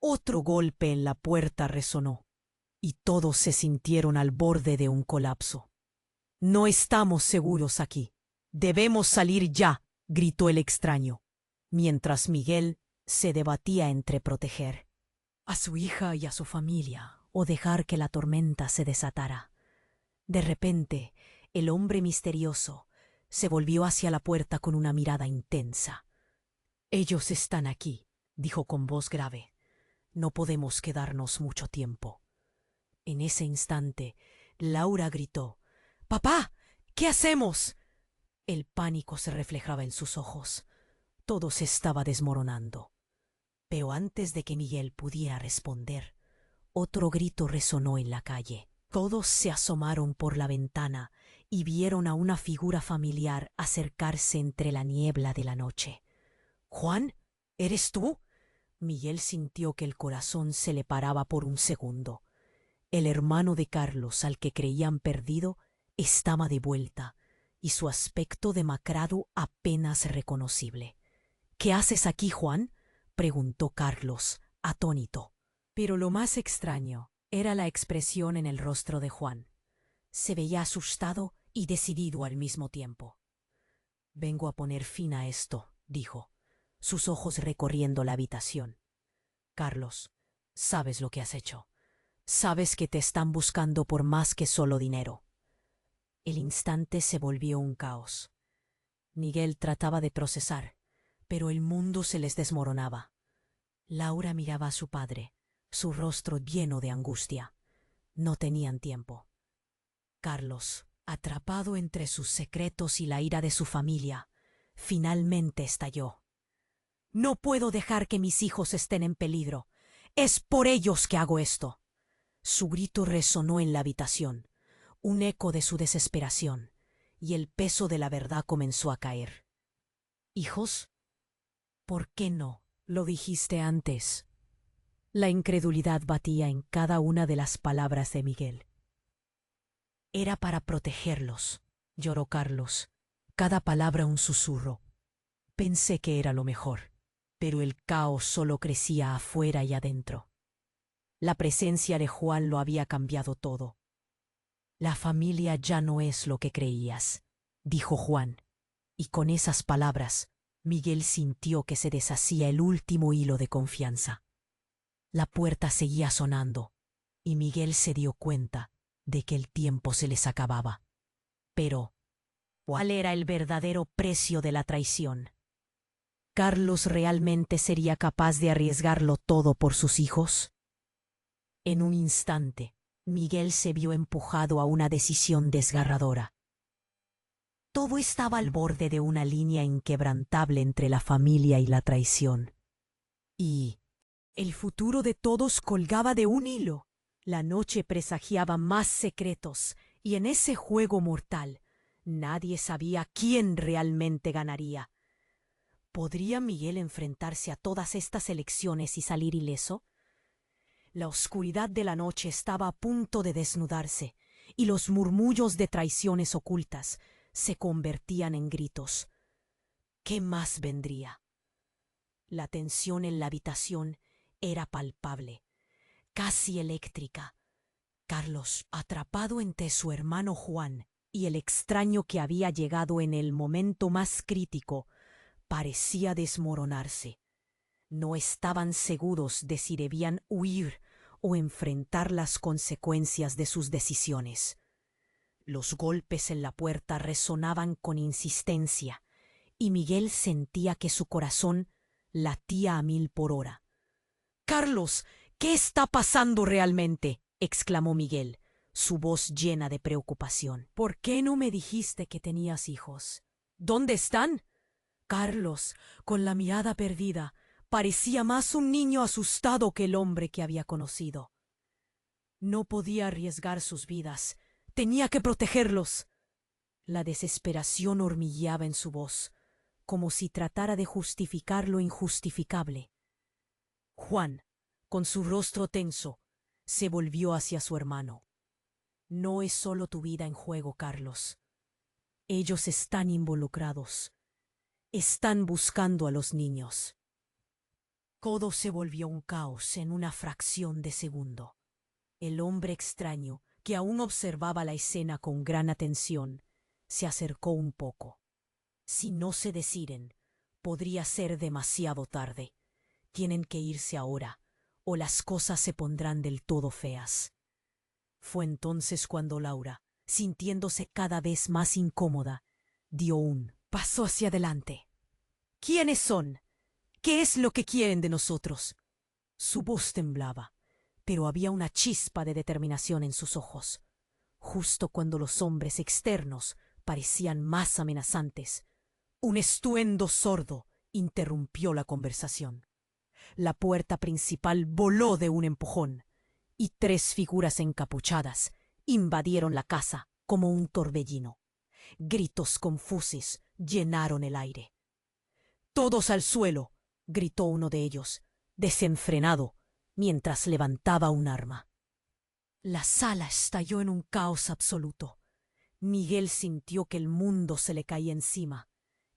Otro golpe en la puerta resonó, y todos se sintieron al borde de un colapso. «No estamos seguros aquí. Debemos salir ya», gritó el extraño, mientras Miguel se debatía entre proteger a su hija y a su familia o dejar que la tormenta se desatara. De repente, el hombre misterioso se volvió hacia la puerta con una mirada intensa. «Ellos están aquí», dijo con voz grave. «No podemos quedarnos mucho tiempo». En ese instante, Laura gritó: «¡Papá! ¿Qué hacemos?». El pánico se reflejaba en sus ojos. Todo se estaba desmoronando. Pero antes de que Miguel pudiera responder, otro grito resonó en la calle. Todos se asomaron por la ventana y vieron a una figura familiar acercarse entre la niebla de la noche. «Juan, ¿eres tú?». Miguel sintió que el corazón se le paraba por un segundo. El hermano de Carlos, al que creían perdido, estaba de vuelta, y su aspecto demacrado apenas reconocible. «¿Qué haces aquí, Juan?», preguntó Carlos, atónito. Pero lo más extraño era la expresión en el rostro de Juan. Se veía asustado y decidido al mismo tiempo. «Vengo a poner fin a esto», dijo, sus ojos recorriendo la habitación. «Carlos, sabes lo que has hecho. Sabes que te están buscando por más que solo dinero». El instante se volvió un caos. Miguel trataba de procesar, pero el mundo se les desmoronaba. Laura miraba a su padre, su rostro lleno de angustia. No tenían tiempo. Carlos, atrapado entre sus secretos y la ira de su familia, finalmente estalló. «No puedo dejar que mis hijos estén en peligro. Es por ellos que hago esto». Su grito resonó en la habitación, un eco de su desesperación, y el peso de la verdad comenzó a caer. «¿Hijos? ¿Por qué no lo dijiste antes?». La incredulidad batía en cada una de las palabras de Miguel. «Era para protegerlos», lloró Carlos, cada palabra un susurro. «Pensé que era lo mejor, pero el caos solo crecía afuera y adentro». La presencia de Juan lo había cambiado todo. «La familia ya no es lo que creías», dijo Juan, y con esas palabras Miguel sintió que se deshacía el último hilo de confianza. La puerta seguía sonando, y Miguel se dio cuenta de que el tiempo se les acababa. Pero, ¿cuál era el verdadero precio de la traición? ¿Carlos realmente sería capaz de arriesgarlo todo por sus hijos? En un instante, Miguel se vio empujado a una decisión desgarradora. Todo estaba al borde de una línea inquebrantable entre la familia y la traición. Y el futuro de todos colgaba de un hilo. La noche presagiaba más secretos, y en ese juego mortal nadie sabía quién realmente ganaría. ¿Podría Miguel enfrentarse a todas estas elecciones y salir ileso? La oscuridad de la noche estaba a punto de desnudarse, y los murmullos de traiciones ocultas se convertían en gritos. ¿Qué más vendría? La tensión en la habitación era palpable, casi eléctrica. Carlos, atrapado entre su hermano Juan y el extraño que había llegado en el momento más crítico, parecía desmoronarse. No estaban seguros de si debían huir o enfrentar las consecuencias de sus decisiones. Los golpes en la puerta resonaban con insistencia, y Miguel sentía que su corazón latía a 1000 por hora. «Carlos, ¿qué está pasando realmente?», exclamó Miguel, su voz llena de preocupación. «¿Por qué no me dijiste que tenías hijos? ¿Dónde están?». Carlos, con la mirada perdida, parecía más un niño asustado que el hombre que había conocido. No podía arriesgar sus vidas. Tenía que protegerlos. La desesperación hormigueaba en su voz, como si tratara de justificar lo injustificable. Juan, con su rostro tenso, se volvió hacia su hermano. «No es solo tu vida en juego, Carlos. Ellos están involucrados. Están buscando a los niños». Todo se volvió un caos en una fracción de segundo. El hombre extraño, que aún observaba la escena con gran atención, se acercó un poco. «Si no se deciden, podría ser demasiado tarde. Tienen que irse ahora, o las cosas se pondrán del todo feas». Fue entonces cuando Laura, sintiéndose cada vez más incómoda, dio un paso hacia adelante. «¿Quiénes son? ¿Qué es lo que quieren de nosotros?». Su voz temblaba, pero había una chispa de determinación en sus ojos. Justo cuando los hombres externos parecían más amenazantes, un estruendo sordo interrumpió la conversación. La puerta principal voló de un empujón, y 3 figuras encapuchadas invadieron la casa como un torbellino. Gritos confusos llenaron el aire. «¡Todos al suelo!», gritó uno de ellos, desenfrenado, mientras levantaba un arma. La sala estalló en un caos absoluto. Miguel sintió que el mundo se le caía encima.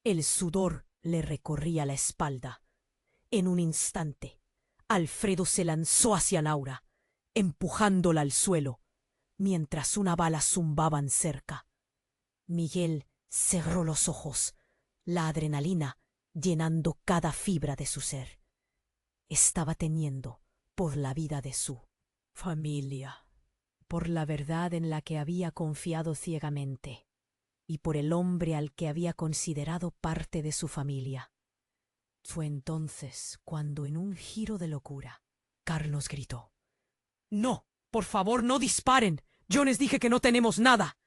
El sudor le recorría la espalda. En un instante, Alfredo se lanzó hacia Laura, empujándola al suelo, mientras una bala zumbaba cerca. Miguel cerró los ojos, la adrenalina llenando cada fibra de su ser. Estaba temiendo por la vida de su familia, por la verdad en la que había confiado ciegamente, y por el hombre al que había considerado parte de su familia. Fue entonces cuando, en un giro de locura, Carlos gritó: «¡No! ¡Por favor, no disparen! ¡Yo les dije que no tenemos nada!».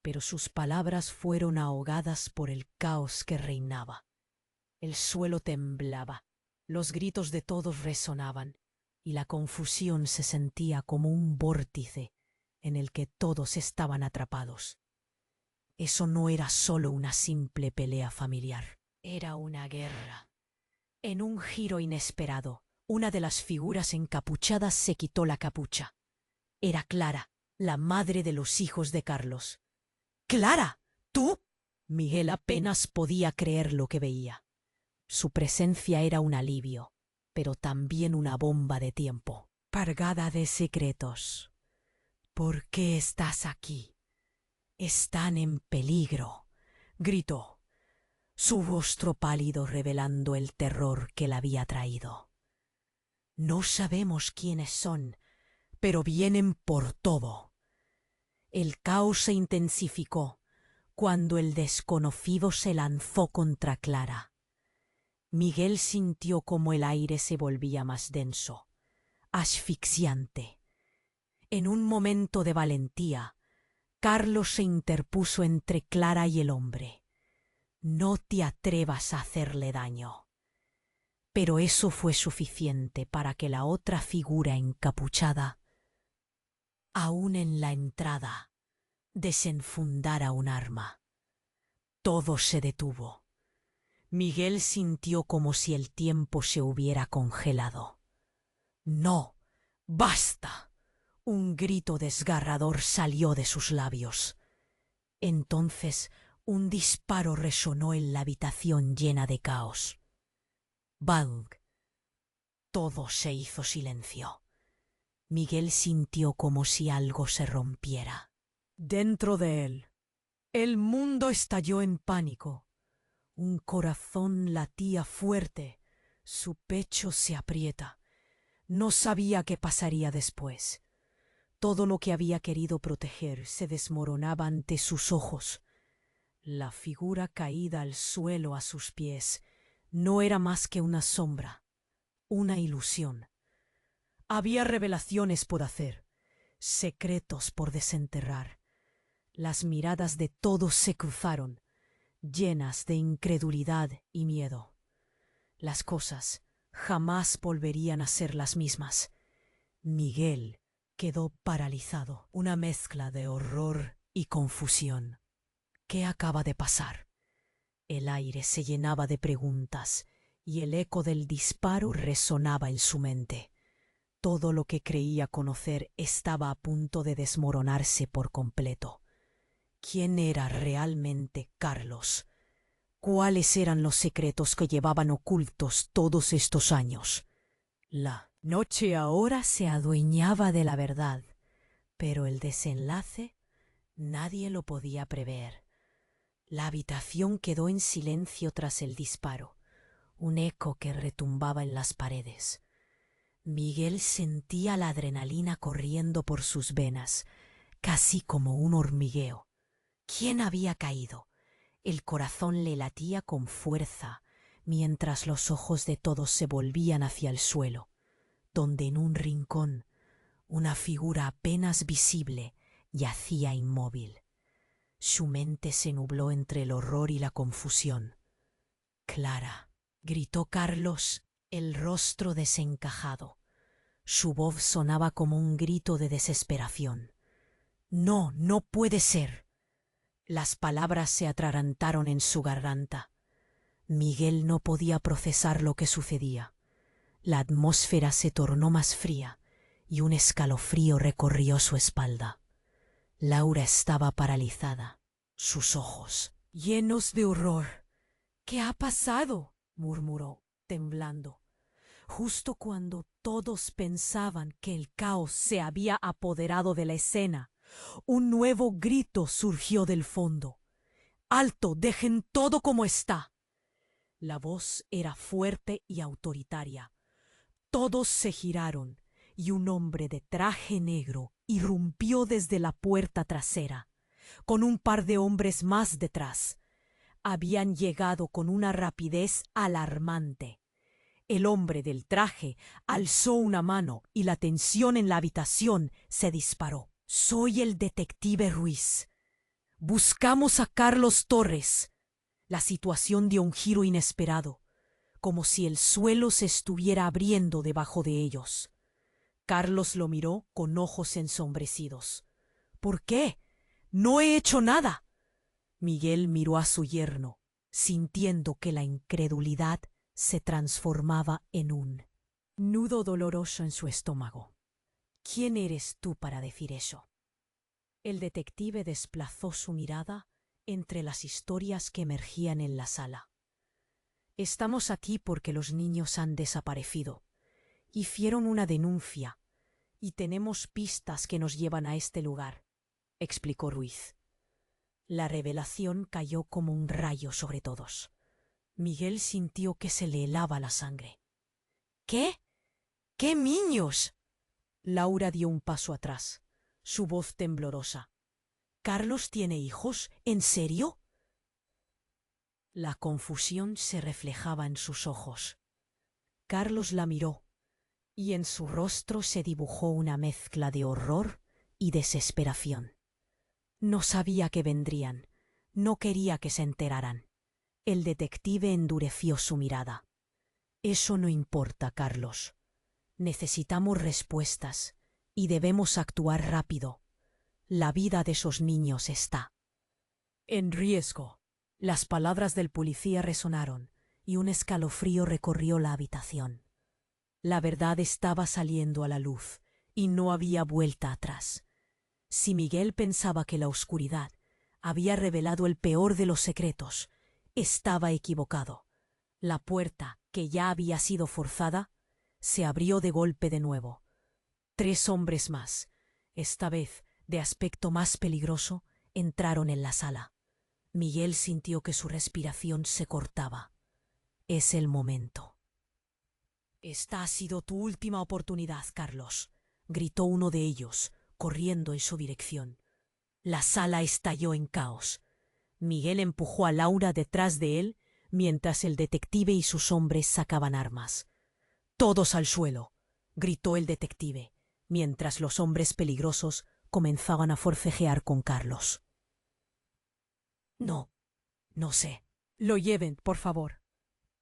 Pero sus palabras fueron ahogadas por el caos que reinaba. El suelo temblaba, los gritos de todos resonaban, y la confusión se sentía como un vórtice en el que todos estaban atrapados. Eso no era solo una simple pelea familiar, era una guerra. En un giro inesperado, una de las figuras encapuchadas se quitó la capucha. Era Clara, la madre de los hijos de Carlos. «¡Clara! ¿Tú?». Miguel apenas podía creer lo que veía. Su presencia era un alivio, pero también una bomba de tiempo, cargada de secretos. «¿Por qué estás aquí? Están en peligro», gritó, su rostro pálido revelando el terror que la había traído. «No sabemos quiénes son, pero vienen por todo». El caos se intensificó cuando el desconocido se lanzó contra Clara. Miguel sintió como el aire se volvía más denso, asfixiante. En un momento de valentía, Carlos se interpuso entre Clara y el hombre. «No te atrevas a hacerle daño». Pero eso fue suficiente para que la otra figura encapuchada, aún en la entrada, desenfundara un arma. Todo se detuvo. Miguel sintió como si el tiempo se hubiera congelado. «No», ¡Basta! Un grito desgarrador salió de sus labios. Entonces un disparo resonó en la habitación llena de caos. ¡Bang! Todo se hizo silencio. Miguel sintió como si algo se rompiera. Dentro de él, el mundo estalló en pánico. Un corazón latía fuerte. Su pecho se aprieta. No sabía qué pasaría después. Todo lo que había querido proteger se desmoronaba ante sus ojos. La figura caída al suelo a sus pies no era más que una sombra, una ilusión. Había revelaciones por hacer, secretos por desenterrar. Las miradas de todos se cruzaron, llenas de incredulidad y miedo. Las cosas jamás volverían a ser las mismas. Miguel quedó paralizado, una mezcla de horror y confusión. ¿Qué acaba de pasar? El aire se llenaba de preguntas y el eco del disparo resonaba en su mente. Todo lo que creía conocer estaba a punto de desmoronarse por completo. ¿Quién era realmente Carlos? ¿Cuáles eran los secretos que llevaban ocultos todos estos años? La noche ahora se adueñaba de la verdad, pero el desenlace nadie lo podía prever. La habitación quedó en silencio tras el disparo, un eco que retumbaba en las paredes. Miguel sentía la adrenalina corriendo por sus venas, casi como un hormigueo. ¿Quién había caído? El corazón le latía con fuerza, mientras los ojos de todos se volvían hacia el suelo, donde en un rincón una figura apenas visible yacía inmóvil. Su mente se nubló entre el horror y la confusión. «Clara», gritó Carlos, el rostro desencajado. Su voz sonaba como un grito de desesperación. «No, no puede ser». Las palabras se atragantaron en su garganta. Miguel no podía procesar lo que sucedía. La atmósfera se tornó más fría y un escalofrío recorrió su espalda. Laura estaba paralizada, sus ojos llenos de horror. «¿Qué ha pasado?», murmuró, temblando. Justo cuando todos pensaban que el caos se había apoderado de la escena, un nuevo grito surgió del fondo. «¡Alto! ¡Dejen todo como está!». La voz era fuerte y autoritaria. Todos se giraron y un hombre de traje negro irrumpió desde la puerta trasera, con un par de hombres más detrás. Habían llegado con una rapidez alarmante. El hombre del traje alzó una mano y la tensión en la habitación se disparó. «Soy el detective Ruiz. Buscamos a Carlos Torres». La situación dio un giro inesperado, como si el suelo se estuviera abriendo debajo de ellos. Carlos lo miró con ojos ensombrecidos. «¿Por qué? No he hecho nada». Miguel miró a su yerno, sintiendo que la incredulidad se transformaba en un nudo doloroso en su estómago. «¿Quién eres tú para decir eso?». El detective desplazó su mirada entre las historias que emergían en la sala. «Estamos aquí porque los niños han desaparecido. Hicieron una denuncia y tenemos pistas que nos llevan a este lugar», explicó Ruiz. La revelación cayó como un rayo sobre todos. Miguel sintió que se le helaba la sangre. «¿Qué? ¿Qué niños?». Laura dio un paso atrás, su voz temblorosa. «¿Carlos tiene hijos? ¿En serio?». La confusión se reflejaba en sus ojos. Carlos la miró, y en su rostro se dibujó una mezcla de horror y desesperación. No sabía que vendrían, no quería que se enteraran. El detective endureció su mirada. «Eso no importa, Carlos. Necesitamos respuestas y debemos actuar rápido. La vida de esos niños está en riesgo». Las palabras del policía resonaron y un escalofrío recorrió la habitación. La verdad estaba saliendo a la luz y no había vuelta atrás. Si Miguel pensaba que la oscuridad había revelado el peor de los secretos, estaba equivocado. La puerta, que ya había sido forzada, se abrió de golpe de nuevo. 3 hombres más, esta vez de aspecto más peligroso, entraron en la sala. Miguel sintió que su respiración se cortaba. Es el momento. «Esta ha sido tu última oportunidad, Carlos», gritó uno de ellos, corriendo en su dirección. La sala estalló en caos. Miguel empujó a Laura detrás de él, mientras el detective y sus hombres sacaban armas. «Todos al suelo», gritó el detective, mientras los hombres peligrosos comenzaban a forcejear con Carlos. No sé. Lo lleven, por favor».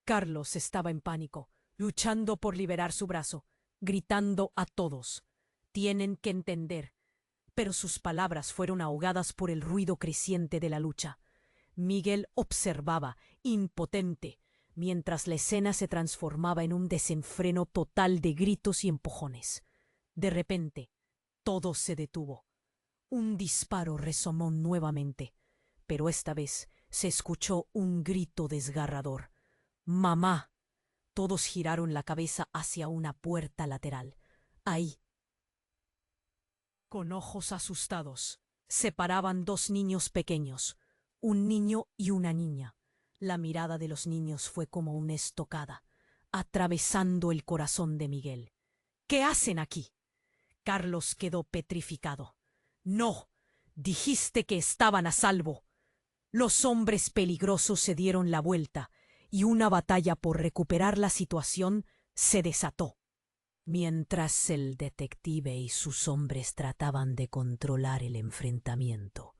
Carlos estaba en pánico, luchando por liberar su brazo, gritando a todos: «Tienen que entender». Pero sus palabras fueron ahogadas por el ruido creciente de la lucha. Miguel observaba, impotente, mientras la escena se transformaba en un desenfreno total de gritos y empujones. De repente, todo se detuvo. Un disparo resonó nuevamente, pero esta vez se escuchó un grito desgarrador. «¡Mamá!». Todos giraron la cabeza hacia una puerta lateral. Ahí, con ojos asustados, se paraban 2 niños pequeños, un niño y una niña. La mirada de los niños fue como una estocada, atravesando el corazón de Miguel. «¿Qué hacen aquí?». Carlos quedó petrificado. «No, dijiste que estaban a salvo». Los hombres peligrosos se dieron la vuelta y una batalla por recuperar la situación se desató. Mientras el detective y sus hombres trataban de controlar el enfrentamiento,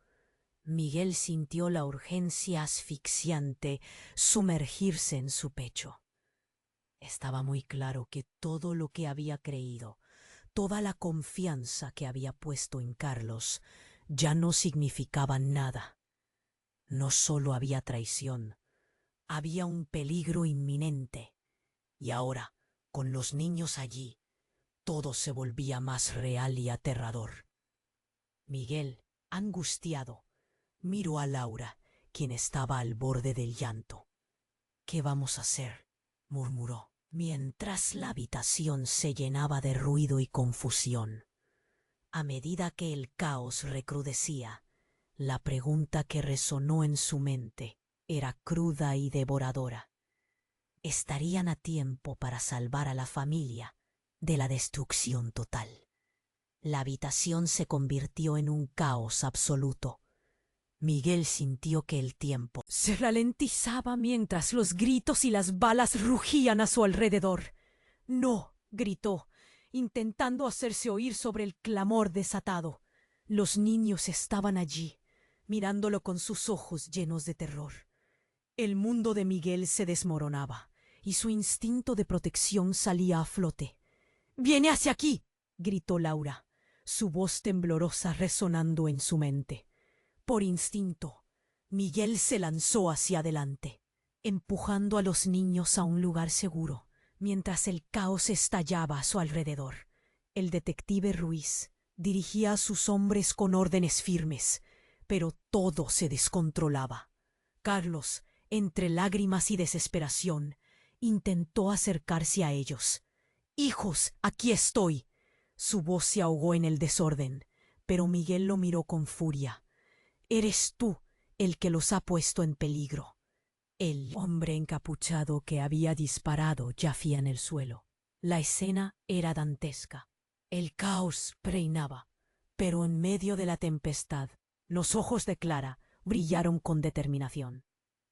Miguel sintió la urgencia asfixiante sumergirse en su pecho. Estaba muy claro que todo lo que había creído, toda la confianza que había puesto en Carlos, ya no significaba nada. No solo había traición, había un peligro inminente. Y ahora, con los niños allí, todo se volvía más real y aterrador. Miguel, angustiado, miró a Laura, quien estaba al borde del llanto. «¿Qué vamos a hacer?», murmuró, mientras la habitación se llenaba de ruido y confusión. A medida que el caos recrudecía, la pregunta que resonó en su mente era cruda y devoradora. ¿Estarían a tiempo para salvar a la familia de la destrucción total? La habitación se convirtió en un caos absoluto. Miguel sintió que el tiempo se ralentizaba mientras los gritos y las balas rugían a su alrededor. «No», gritó, intentando hacerse oír sobre el clamor desatado. Los niños estaban allí, mirándolo con sus ojos llenos de terror. El mundo de Miguel se desmoronaba y su instinto de protección salía a flote. «¡Viene hacia aquí!», gritó Laura, su voz temblorosa resonando en su mente. Por instinto, Miguel se lanzó hacia adelante, empujando a los niños a un lugar seguro, mientras el caos estallaba a su alrededor. El detective Ruiz dirigía a sus hombres con órdenes firmes, pero todo se descontrolaba. Carlos, entre lágrimas y desesperación, intentó acercarse a ellos. «Hijos, aquí estoy». Su voz se ahogó en el desorden, pero Miguel lo miró con furia. «Eres tú el que los ha puesto en peligro». El hombre encapuchado que había disparado yacía en el suelo. La escena era dantesca. El caos reinaba, pero en medio de la tempestad, los ojos de Clara brillaron con determinación.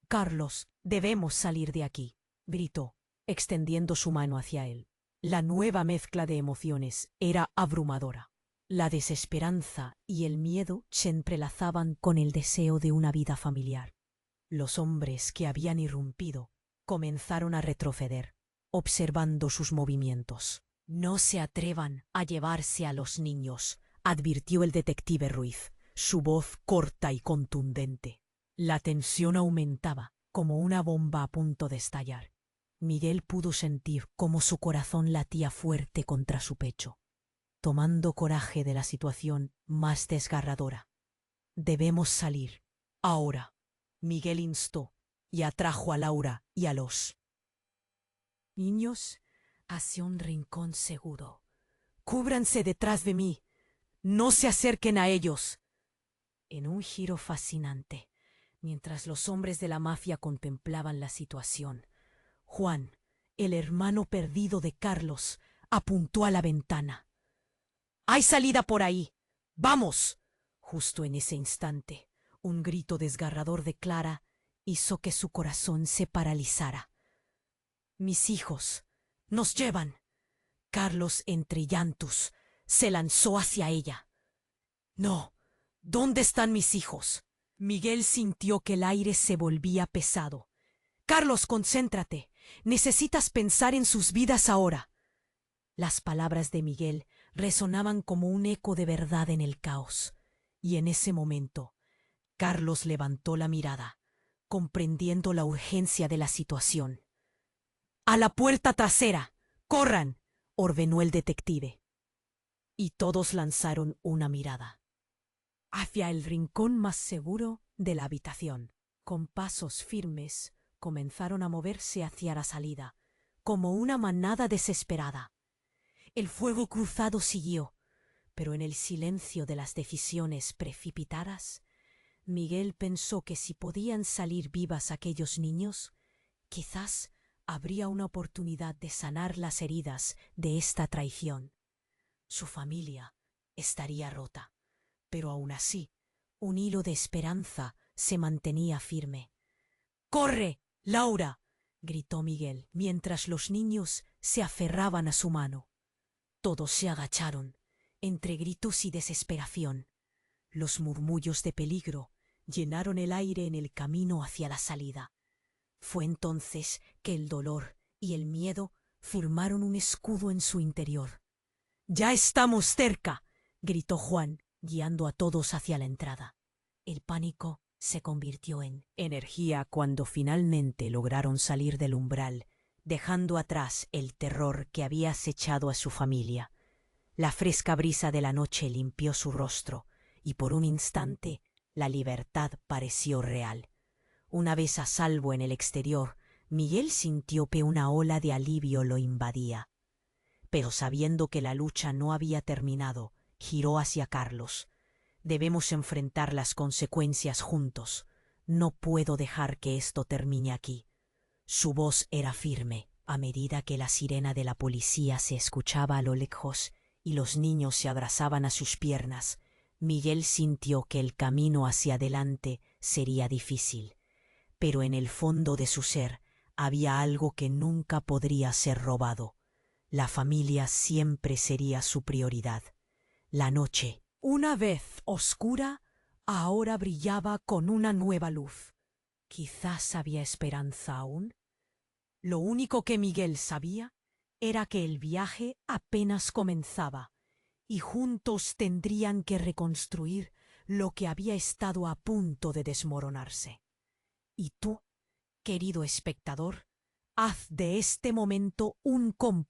«Carlos, debemos salir de aquí», gritó, extendiendo su mano hacia él. La nueva mezcla de emociones era abrumadora. La desesperanza y el miedo se entrelazaban con el deseo de una vida familiar. Los hombres que habían irrumpido comenzaron a retroceder, observando sus movimientos. «No se atrevan a llevarse a los niños», advirtió el detective Ruiz, su voz corta y contundente. La tensión aumentaba, como una bomba a punto de estallar. Miguel pudo sentir cómo su corazón latía fuerte contra su pecho. tomando coraje de la situación más desgarradora. Debemos salir. Ahora. Miguel instó y atrajo a Laura y a los niños hacia un rincón seguro. Cúbranse detrás de mí. No se acerquen a ellos. En un giro fascinante, mientras los hombres de la mafia contemplaban la situación, Juan, el hermano perdido de Carlos, apuntó a la ventana. ¡Hay salida por ahí! ¡Vamos! Justo en ese instante, un grito desgarrador de Clara hizo que su corazón se paralizara. «Mis hijos, nos llevan». Carlos, entre llantos, se lanzó hacia ella. «No, ¿dónde están mis hijos?» Miguel sintió que el aire se volvía pesado. «Carlos, concéntrate. Necesitas pensar en sus vidas ahora». Las palabras de Miguel resonaban como un eco de verdad en el caos. Y en ese momento, Carlos levantó la mirada, comprendiendo la urgencia de la situación. «¡A la puerta trasera! ¡Corran!», ordenó el detective. Y todos lanzaron una mirada hacia el rincón más seguro de la habitación. Con pasos firmes, comenzaron a moverse hacia la salida, como una manada desesperada. El fuego cruzado siguió, pero en el silencio de las decisiones precipitadas, Miguel pensó que si podían salir vivas aquellos niños, quizás habría una oportunidad de sanar las heridas de esta traición. Su familia estaría rota, pero aún así, un hilo de esperanza se mantenía firme. «¡Corre, Laura!», gritó Miguel, mientras los niños se aferraban a su mano. Todos se agacharon, entre gritos y desesperación. Los murmullos de peligro llenaron el aire en el camino hacia la salida. Fue entonces que el dolor y el miedo formaron un escudo en su interior. «¡Ya estamos cerca!», gritó Juan, guiando a todos hacia la entrada. El pánico se convirtió en energía cuando finalmente lograron salir del umbral, dejando atrás el terror que había acechado a su familia. La fresca brisa de la noche limpió su rostro, y por un instante la libertad pareció real. Una vez a salvo en el exterior, Miguel sintió que una ola de alivio lo invadía. Pero sabiendo que la lucha no había terminado, giró hacia Carlos. «Debemos enfrentar las consecuencias juntos. No puedo dejar que esto termine aquí». Su voz era firme a medida que la sirena de la policía se escuchaba a lo lejos y los niños se abrazaban a sus piernas. Miguel sintió que el camino hacia adelante sería difícil, pero en el fondo de su ser había algo que nunca podría ser robado. La familia siempre sería su prioridad. La noche, una vez oscura, ahora brillaba con una nueva luz. Quizás había esperanza aún. Lo único que Miguel sabía era que el viaje apenas comenzaba, y juntos tendrían que reconstruir lo que había estado a punto de desmoronarse. Y tú, querido espectador, haz de este momento un compromiso